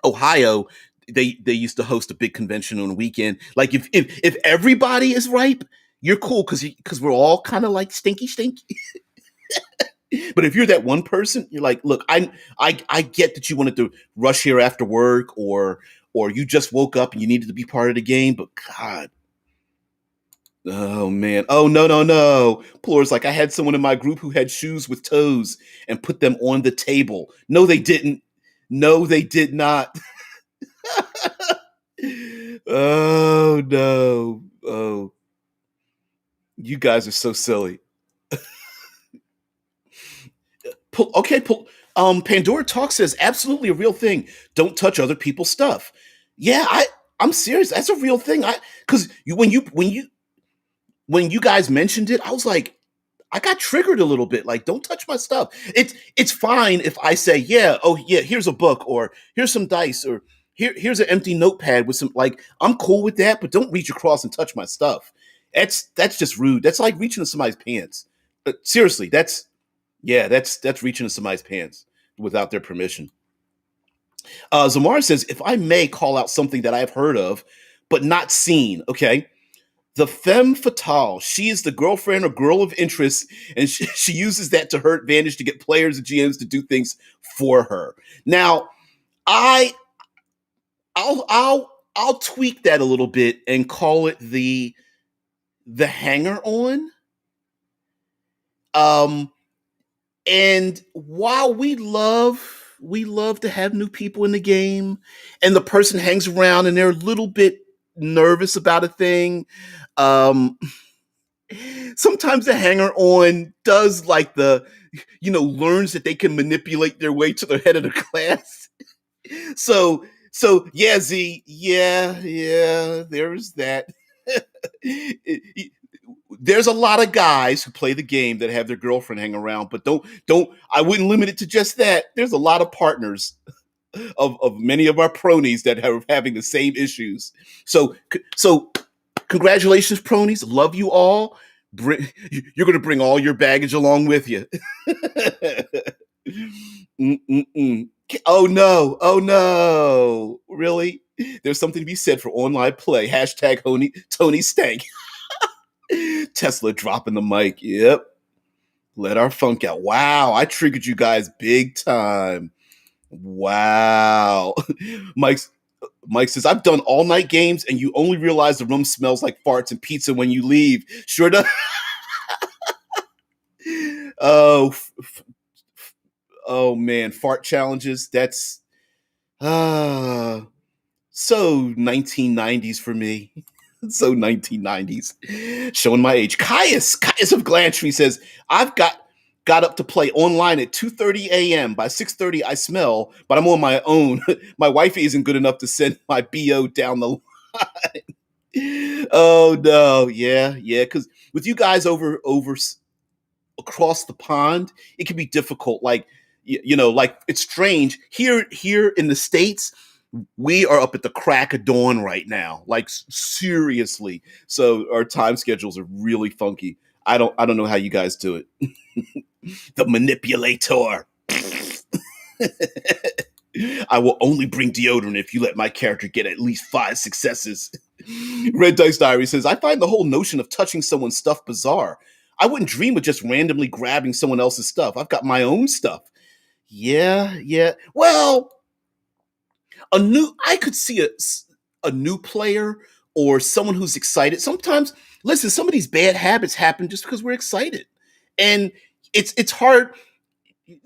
Ohio, they used to host a big convention on a weekend. Like if everybody is ripe, you're cool because we're all kind of like stinky. But if you're that one person, you're like, look, I get that you wanted to rush here after work or you just woke up and you needed to be part of the game, but God. Oh man. Oh no. Plur's like, I had someone in my group who had shoes with toes and put them on the table. No, they didn't. No, they did not. Oh no. Oh. You guys are so silly. Pandora Talk says absolutely a real thing. Don't touch other people's stuff. Yeah, I'm serious. That's a real thing. Because when you guys mentioned it, I was like, I got triggered a little bit. Like, don't touch my stuff. It's fine if I say, yeah, oh yeah, here's a book or here's some dice or here's an empty notepad with some like I'm cool with that, but don't reach across and touch my stuff. That's just rude. That's like reaching into somebody's pants. Seriously, that's reaching into somebody's pants without their permission. Zamar says, if I may call out something that I've heard of but not seen, okay? The femme fatale. She is the girlfriend or girl of interest, and she uses that to her advantage to get players and GMs to do things for her. Now, I'll tweak that a little bit and call it the hanger on. And while we love to have new people in the game, and the person hangs around and they're a little bit nervous about a thing. Sometimes the hanger on does like learns that they can manipulate their way to the head of the class. So yeah, Z, yeah, there's that. There's a lot of guys who play the game that have their girlfriend hang around, but don't I wouldn't limit it to just that. There's a lot of partners of many of our pronies that are having the same issues. So congratulations, pronies. Love you all. You're going to bring all your baggage along with you. Oh no. Really? There's something to be said for online play. Hashtag Tony Stank. Tesla dropping the mic. Yep. Let our funk out. Wow. I triggered you guys big time. Wow. Mike's Mike says, I've done all night games and you only realize the room smells like farts and pizza when you leave. Sure does. Oh, oh man, fart challenges. That's uh so 1990s for me. So 1990s. Showing my age. Caius of Glantree says, I've got up to play online at 2:30 a.m. By 6:30 I smell, but I'm on my own. My wife isn't good enough to send my BO down the line. Oh no, yeah, because with you guys over across the pond, it can be difficult. Like like it's strange here in the States. We are up at the crack of dawn right now, like seriously. So our time schedules are really funky. I don't know how you guys do it. The manipulator. I will only bring deodorant if you let my character get at least 5 successes. Red Dice Diary says, I find the whole notion of touching someone's stuff bizarre. I wouldn't dream of just randomly grabbing someone else's stuff. I've got my own stuff. Yeah. Well, I could see a new player or someone who's excited. Sometimes, listen, some of these bad habits happen just because we're excited. And it's hard.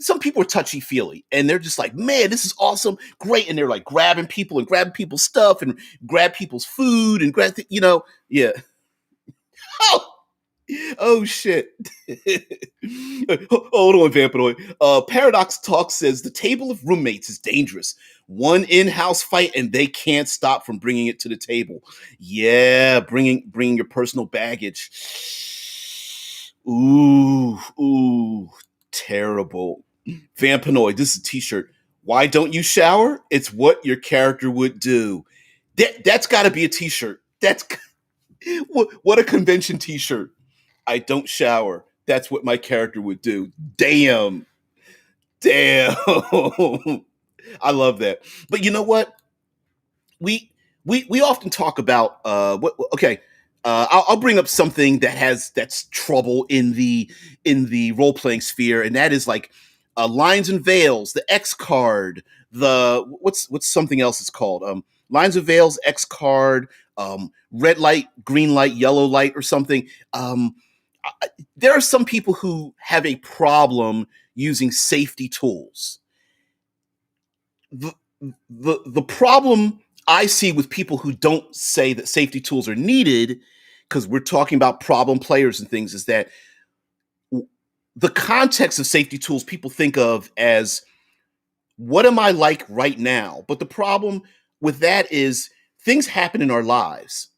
Some people are touchy feely and they're just like, man, this is awesome, great, and they're like grabbing people and grabbing people's stuff and grab people's food and yeah. Oh, oh shit. Hold on, Vampanoid. Paradox Talk says the table of roommates is dangerous. One in-house fight and they can't stop from bringing it to the table. Yeah, bringing your personal baggage. Ooh, terrible. Vampanoid, this is a t-shirt. Why don't you shower? It's what your character would do. That's got to be a t-shirt. That's what a convention t-shirt. I don't shower. That's what my character would do. Damn. I love that. But you know what? We often talk about okay. I'll bring up something that's trouble in the role playing sphere, and that is like lines and veils, the X card, the what's something else it's called, lines and veils, X card, red light, green light, yellow light, or something. There are some people who have a problem using safety tools. The problem I see with people who don't say that safety tools are needed, because we're talking about problem players and things, is that the context of safety tools people think of as what am I like right now? But the problem with that is things happen in our lives.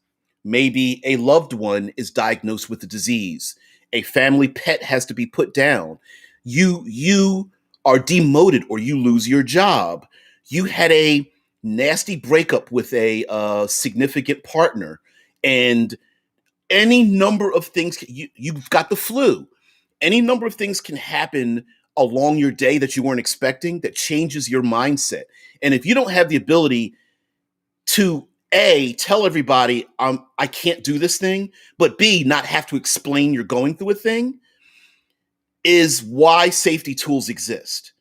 Maybe a loved one is diagnosed with a disease. A family pet has to be put down. You are demoted or you lose your job. You had a nasty breakup with a significant partner, and any number of things. You've got the flu. Any number of things can happen along your day that you weren't expecting that changes your mindset. And if you don't have the ability to A, tell everybody I can't do this thing, but B, not have to explain you're going through a thing, is why safety tools exist.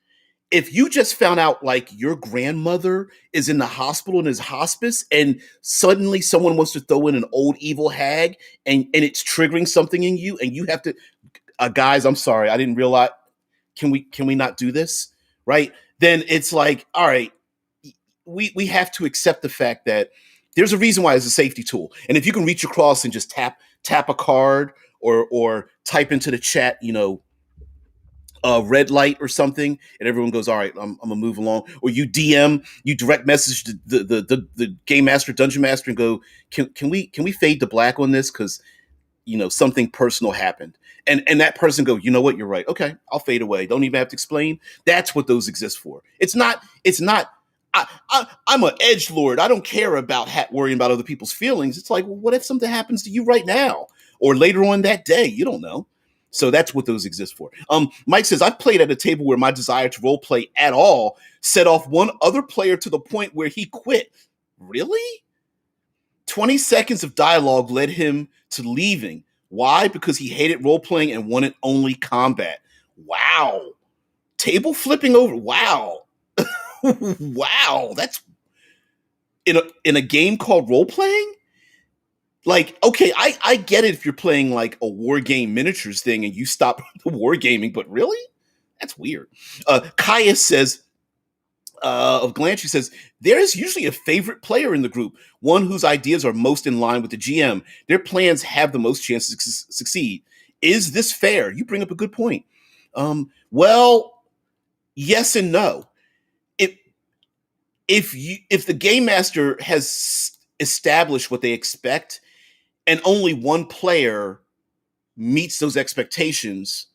If you just found out like your grandmother is in the hospital and is hospice, and suddenly someone wants to throw in an old evil hag, and it's triggering something in you, and you have to, guys, I'm sorry, I didn't realize. Can we not do this? Right? Then it's like, all right, we have to accept the fact that there's a reason why it's a safety tool. And if you can reach across and just tap a card or type into the chat, a red light or something, and everyone goes, all right, I'm gonna move along. Or you direct message the game master, dungeon master, and go, can we fade to black on this, because something personal happened, and that person go, you know what, you're right, okay, I'll fade away, don't even have to explain. That's what those exist for. It's not I'm an edge lord, I don't care about worrying about other people's feelings. It's like, well, what if something happens to you right now or later on that day? You don't know. So that's what those exist for. Mike says, I've played at a table where my desire to role play at all set off one other player to the point where he quit. Really? 20 seconds of dialogue led him to leaving. Why? Because he hated role playing and wanted only combat. Wow. Table flipping over. Wow. Wow. in a game called role playing. Like, okay, I get it if you're playing like a war game miniatures thing and you stop the war gaming, but really, that's weird. Kaya says of Glanche, she says, there is usually a favorite player in the group, one whose ideas are most in line with the GM. Their plans have the most chance to succeed. Is this fair? You bring up a good point. Well, yes and no. If if the game master has established what they expect, and only one player meets those expectations,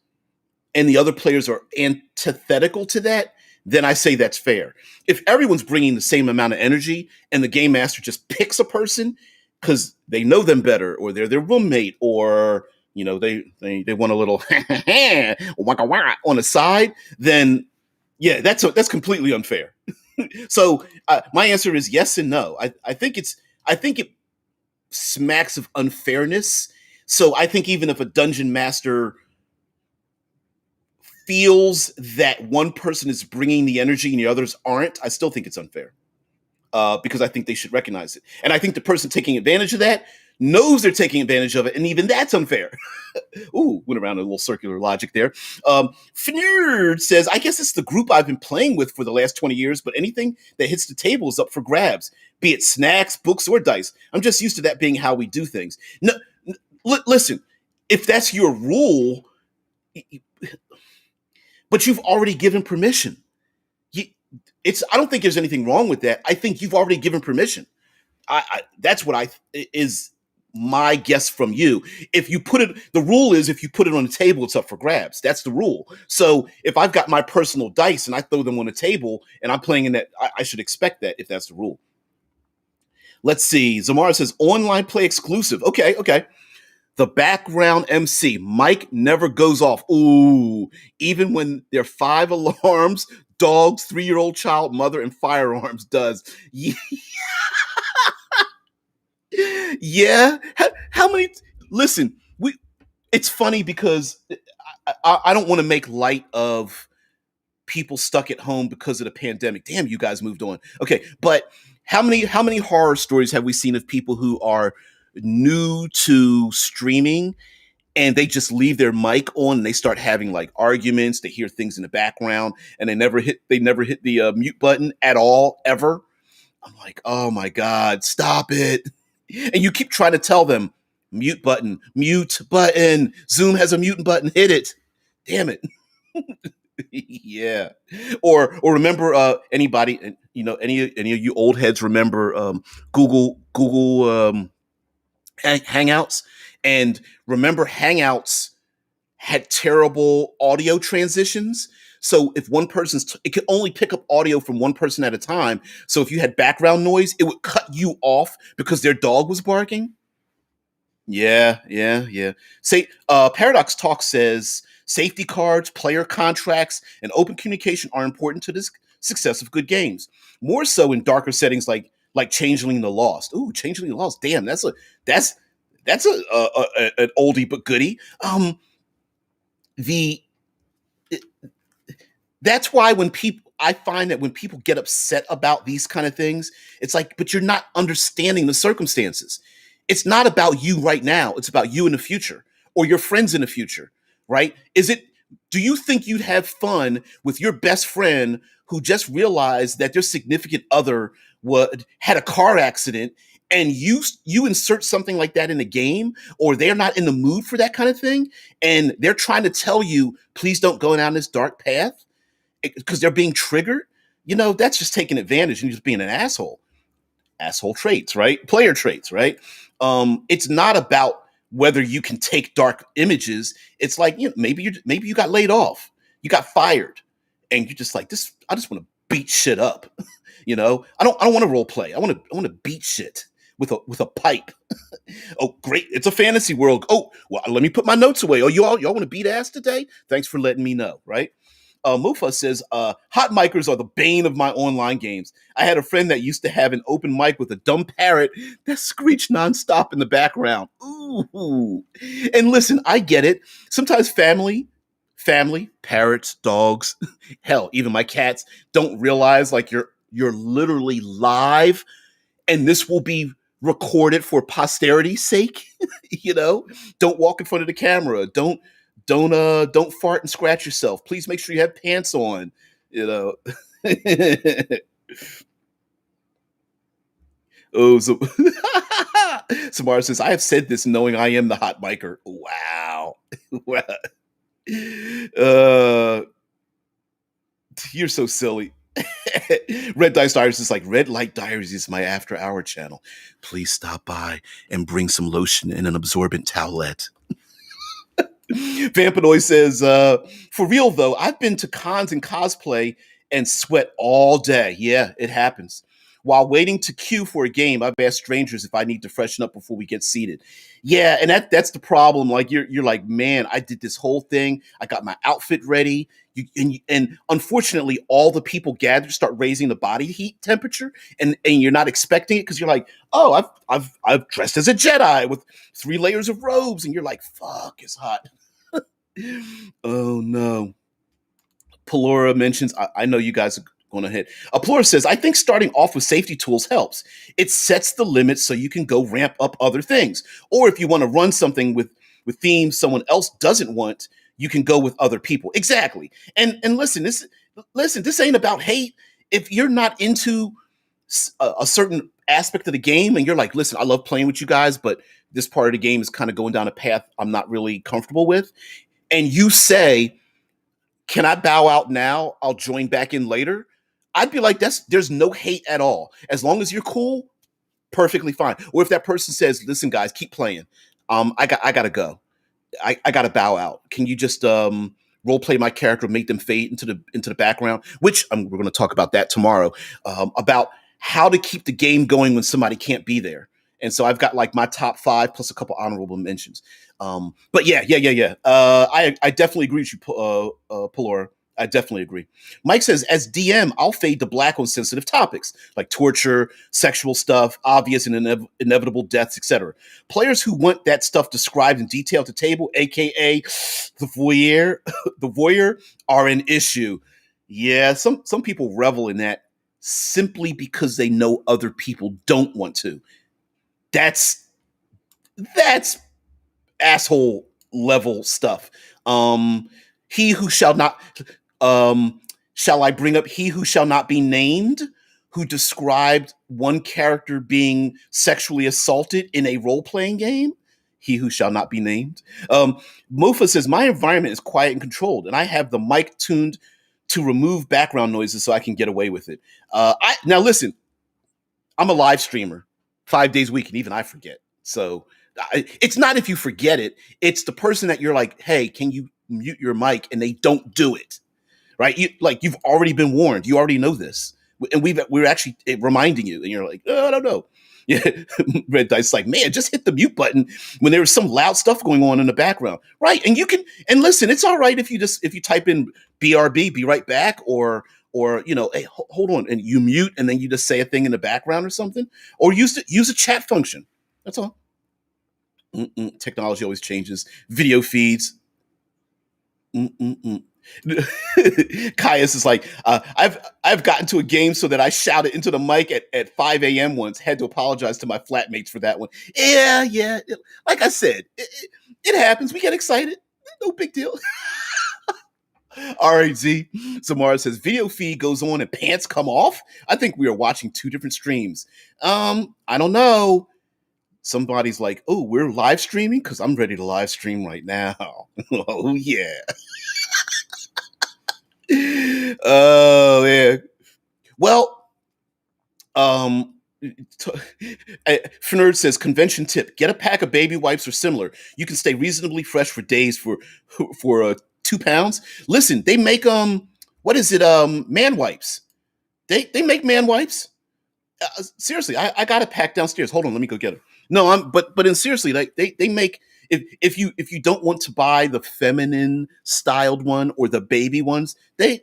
and the other players are antithetical to that, then I say that's fair. If everyone's bringing the same amount of energy and the game master just picks a person because they know them better, or they're their roommate, or they want a little on the side, then yeah, that's completely unfair. So my answer is yes and no. I think it smacks of unfairness. So I think even if a dungeon master feels that one person is bringing the energy and the others aren't, I still think it's unfair, because I think they should recognize it. And I think the person taking advantage of that knows they're taking advantage of it, and even that's unfair. Ooh, went around a little circular logic there. Fnerd says, I guess it's the group I've been playing with for the last 20 years, but anything that hits the table is up for grabs, be it snacks, books, or dice. I'm just used to that being how we do things. No, listen, if that's your rule, but you've already given permission. I don't think there's anything wrong with that. I think you've already given permission. That's what is my guess from you. If you put it, the rule is if you put it on the table, it's up for grabs. That's the rule. So if I've got my personal dice and I throw them on the table and I'm playing in that, I should expect that if that's the rule. Let's see. Zamara says online play exclusive. Okay. The background MC, mic never goes off. Ooh, even when there are 5 alarms, dogs, 3-year-old child, mother, and firearms does. Yeah. How many? Listen, it's funny because I don't want to make light of people stuck at home because of the pandemic. Damn, you guys moved on. Okay, but how many horror stories have we seen of people who are new to streaming and they just leave their mic on and they start having like arguments, they hear things in the background, and they never hit the mute button at all ever? I'm like, oh my God, stop it. And you keep trying to tell them, mute button, Zoom has a mute button, hit it. Damn it. Yeah. Or remember, anybody, any of you old heads remember Google Hangouts? And remember, Hangouts had terrible audio transitions. So if one person's, it could only pick up audio from one person at a time. So if you had background noise, it would cut you off because their dog was barking. Yeah. Say, Paradox Talk says safety cards, player contracts, and open communication are important to the success of good games. More so in darker settings like Changeling the Lost. Ooh, Changeling the Lost. Damn, that's an oldie but goodie. The That's why I find that when people get upset about these kind of things, it's like, but you're not understanding the circumstances. It's not about you right now. It's about you in the future or your friends in the future, right? Do you think you'd have fun with your best friend who just realized that their significant other had a car accident, and you insert something like that in a game, or they're not in the mood for that kind of thing, and they're trying to tell you, please don't go down this dark path because they're being triggered? That's just taking advantage and just being an asshole. Asshole traits, right? Player traits, right? It's not about whether you can take dark images. It's like, maybe you got laid off, you got fired, and you're just like, this. I just want to beat shit up. I don't want to role play. I want to beat shit with a pipe. Oh, great! It's a fantasy world. Oh, well, let me put my notes away. Oh, y'all want to beat ass today? Thanks for letting me know, right? Mufa says, hot micers are the bane of my online games. I had a friend that used to have an open mic with a dumb parrot that screeched nonstop in the background. Ooh. And listen, I get it. Sometimes family, parrots, dogs, hell, even my cats don't realize like you're literally live and this will be recorded for posterity's sake. You know, don't walk in front of the camera. Don't fart and scratch yourself. Please make sure you have pants on. You know. Oh, so Samara says, I have said this knowing I am the hot biker. Wow. uh, you're so silly. Red Dice Diaries is like, Red Light Diaries is my after hour channel. Please stop by and bring some lotion and an absorbent towelette. Vampanoy says, for real though, I've been to cons and cosplay and sweat all day. Yeah, it happens. While waiting to queue for a game, I've asked strangers if I need to freshen up before we get seated. Yeah, and that's the problem. Like you're like, man, I did this whole thing. I got my outfit ready. And unfortunately, all the people gathered start raising the body heat temperature, and you're not expecting it because you're like, oh, I've dressed as a Jedi with 3 layers of robes, and you're like, fuck, it's hot. Oh no. Pelora mentions, I know you guys are going to hit. Pelora says, I think starting off with safety tools helps. It sets the limits so you can go ramp up other things. Or if you want to run something with themes someone else doesn't want, you can go with other people. Exactly. And listen, this ain't about hate. If you're not into a certain aspect of the game and you're like, listen, I love playing with you guys, but this part of the game is kind of going down a path I'm not really comfortable with, and you say, can I bow out now? I'll join back in later. I'd be like, there's no hate at all. As long as you're cool, perfectly fine. Or if that person says, listen, guys, keep playing. I gotta go. I gotta bow out. Can you just role play my character, make them fade into the background? Which we're going to talk about that tomorrow. About how to keep the game going when somebody can't be there. And so I've got like my top 5 plus a couple honorable mentions. But yeah. I definitely agree with you, Pelora. I definitely agree. Mike says, as DM, I'll fade to black on sensitive topics like torture, sexual stuff, obvious and inevitable deaths, etc. Players who want that stuff described in detail at the table, aka the voyeur, are an issue. Yeah, some people revel in that simply because they know other people don't want to. That's asshole level stuff. He who shall not shall I bring up he who shall not be named, who described one character being sexually assaulted in a role-playing game? He who shall not be named. Mofa says, my environment is quiet and controlled, and I have the mic tuned to remove background noises so I can get away with it. Now listen, I'm a live streamer 5 days a week, and even I forget. So it's not if you forget it, it's the person that you're like, hey, can you mute your mic? And they don't do it. Right? You've already been warned. You already know this. And we're actually reminding you. And you're like, oh, I don't know. Yeah. Red Dice like, man, just hit the mute button when there's some loud stuff going on in the background. Right. And you can, and listen, it's all right if you type in BRB, be right back, or hey, hold on, and you mute and then you just say a thing in the background or something, or use a chat function. That's all. Technology always changes. Video feeds. Caius is like, I've gotten to a game so that I shouted into the mic at 5 a.m. once. Had to apologize to my flatmates for that one. Yeah. Like I said, it happens. We get excited. No big deal. All right, Z. Samara says, video feed goes on and pants come off. I think we are watching 2 different streams. I don't know. Somebody's like, oh, we're live streaming? Because I'm ready to live stream right now. Oh, yeah. Oh, man. Well, Fnerd says, convention tip, get a pack of baby wipes or similar. You can stay reasonably fresh for days for £2. Listen, they make what is it, man wipes. They make man wipes. Seriously, I got a pack downstairs. Hold on, let me go get it. No, but in seriously, like they make, if you don't want to buy the feminine styled one or the baby ones, they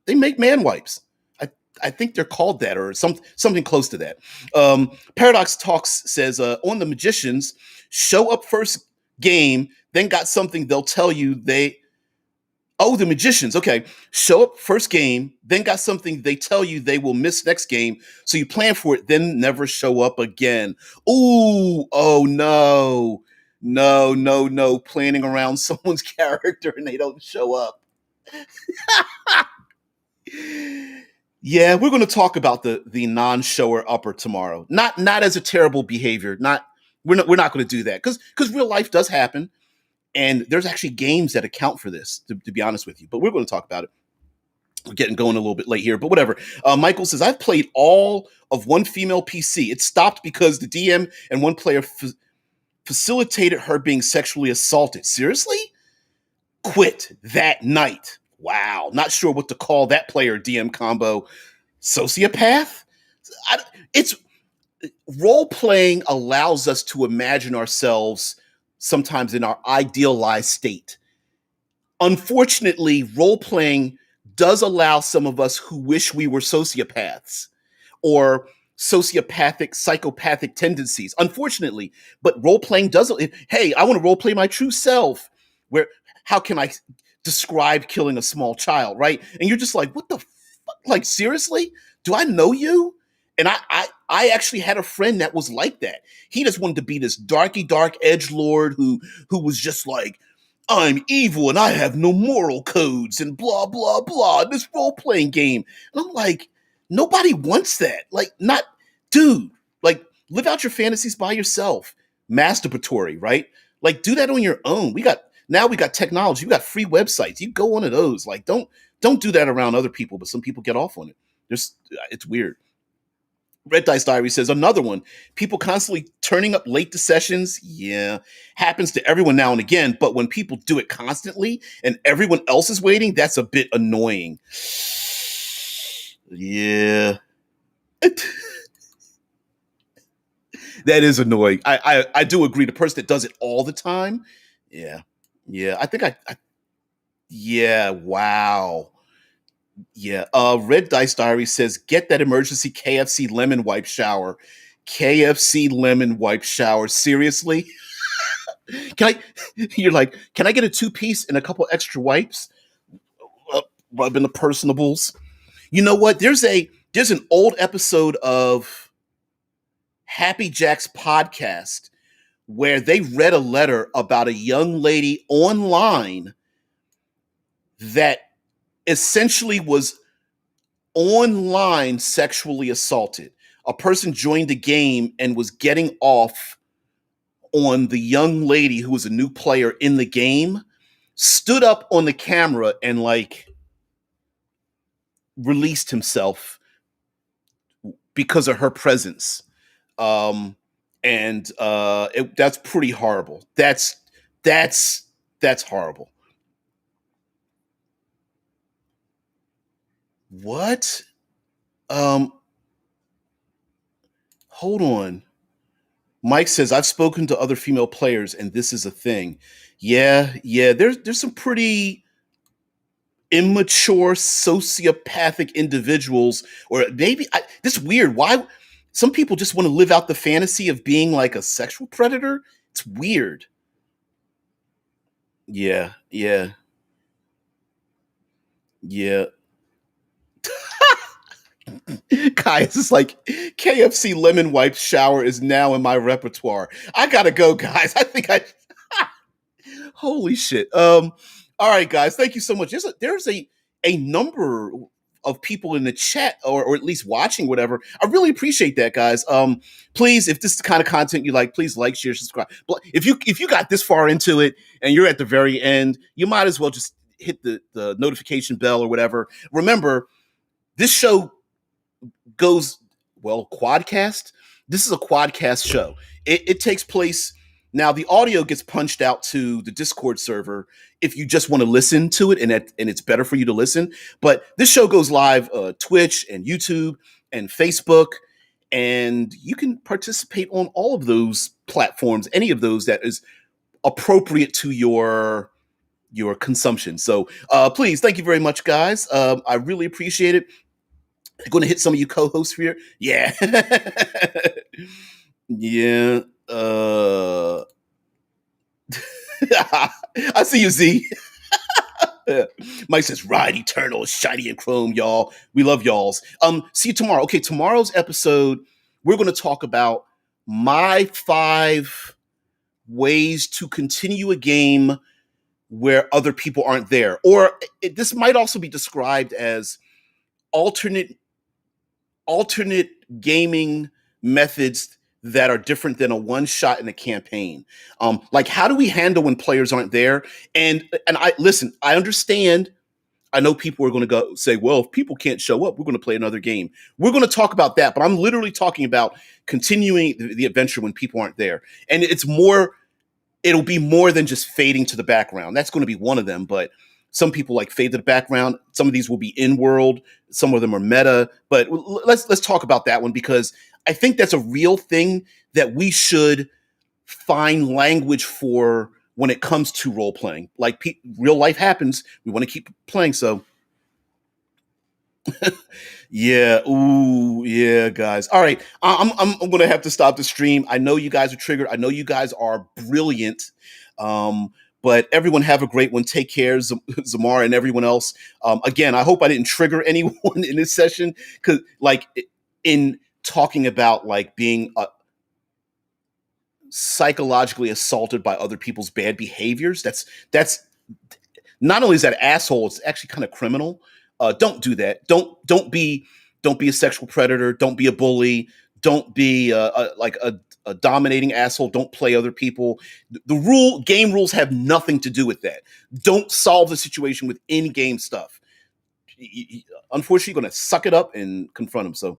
make man wipes. I think they're called that or something close to that. Paradox Talks says, on the Magicians, show up first game, then got something they'll tell you Oh, the magicians. Okay. Show up first game, then got something they tell you they will miss next game. So you plan for it, then never show up again. Ooh, oh no. No, no, no. Planning around someone's character and they don't show up. Yeah, we're going to talk about the non-shower upper tomorrow. Not as a terrible behavior. Not we're not going to do that because real life does happen. And there's actually games that account for this, to be honest with you. But we're going to talk about it. We're getting going a little bit late here, but whatever. Michael says, I've played all of one female PC. It stopped because the DM and one player facilitated her being sexually assaulted. Seriously? Quit that night. Wow. Not sure what to call that player DM combo. Sociopath? It's role playing allows us to imagine ourselves sometimes in our idealized state. Unfortunately, role playing does allow some of us who wish we were sociopaths or sociopathic, psychopathic tendencies. Unfortunately, but role playing doesn't. Hey, I want to role play my true self. Where? How can I describe killing a small child? Right? And you're just like, what the fuck? Like, seriously? Do I know you? And I actually had a friend that was like that. He just wanted to be this darky dark edge lord who was just like, I'm evil and I have no moral codes and blah blah blah. This role playing game, and I'm like, nobody wants that. Like, not, dude. Like, live out your fantasies by yourself. Masturbatory, right? Like, do that on your own. We got technology. We got free websites. You go one of those. Like, don't do that around other people. But some people get off on it. It's weird. Red Dice Diary says another one. People constantly turning up late to sessions. Yeah, happens to everyone now and again. But when people do it constantly and everyone else is waiting, that's a bit annoying. Yeah, that is annoying. I do agree. The person that does it all the time. Yeah, yeah. I think I yeah. Wow. Yeah. Red Dice Diary says, get that emergency KFC lemon wipe shower. KFC lemon wipe shower. Seriously? Can you're like, can I get a 2-piece and a couple extra wipes? Rubbing the personables. You know what? There's an old episode of Happy Jack's podcast where they read a letter about a young lady online that essentially was online sexually assaulted. A person joined the game and was getting off on the young lady who was a new player in the game, stood up on the camera and like released himself because of her presence. That's pretty horrible. That's horrible. What? Hold on. Mike says, I've spoken to other female players and this is a thing. Yeah, yeah. There's some pretty immature sociopathic individuals, or maybe this is weird. Why some people just want to live out the fantasy of being like a sexual predator? It's weird. Yeah, yeah, yeah. Guys, it's like KFC lemon wipe shower is now in my repertoire. I gotta go, guys. I think I holy shit. All right, guys, thank you so much. There's a number of people in the chat or at least watching, whatever. I really appreciate that, guys. Please, if this is the kind of content you like, please like, share, subscribe. But if you got this far into it and you're at the very end, you might as well just hit the notification bell or whatever. Remember, this show goes quadcast. This is a quadcast show. It takes place now. The audio gets punched out to the Discord server if you just want to listen to it, and it's better for you to listen. But this show goes live Twitch and YouTube and Facebook, and you can participate on all of those platforms, any of those that is appropriate to your consumption. So please, thank you very much, guys. I really appreciate it. Going to hit some of you co-hosts here. Yeah. Yeah. I see you, Z. Mike says, "Ride Eternal, shiny and chrome, y'all. We love y'all's." See you tomorrow. Okay, tomorrow's episode, we're going to talk about my 5 ways to continue a game where other people aren't there, or this might also be described as alternate gaming methods that are different than a one shot in a campaign. Like, how do we handle when players aren't there? And I listen. I understand. I know people are going to go say, well, if people can't show up, we're going to play another game. We're going to talk about that, but I'm literally talking about continuing the adventure when people aren't there. And it'll be more than just fading to the background. That's going to be one of them, but some people like fade to the background. Some of these will be in world. Some of them are meta, but let's talk about that one, because I think that's a real thing that we should find language for when it comes to role playing. Like, real life happens. We want to keep playing. So yeah. Ooh, yeah, guys. All right. I'm going to have to stop the stream. I know you guys are triggered. I know you guys are brilliant. But everyone have a great one. Take care, Zamar and everyone else. Again, I hope I didn't trigger anyone in this session, because like in talking about like being psychologically assaulted by other people's bad behaviors. That's not only is that asshole, it's actually kind of criminal. Don't do that. Don't be a sexual predator. Don't be a bully. Don't be like a dominating asshole. Don't play other people. Game rules have nothing to do with that. Don't solve the situation with in-game stuff. Unfortunately, you're going to suck it up and confront them. So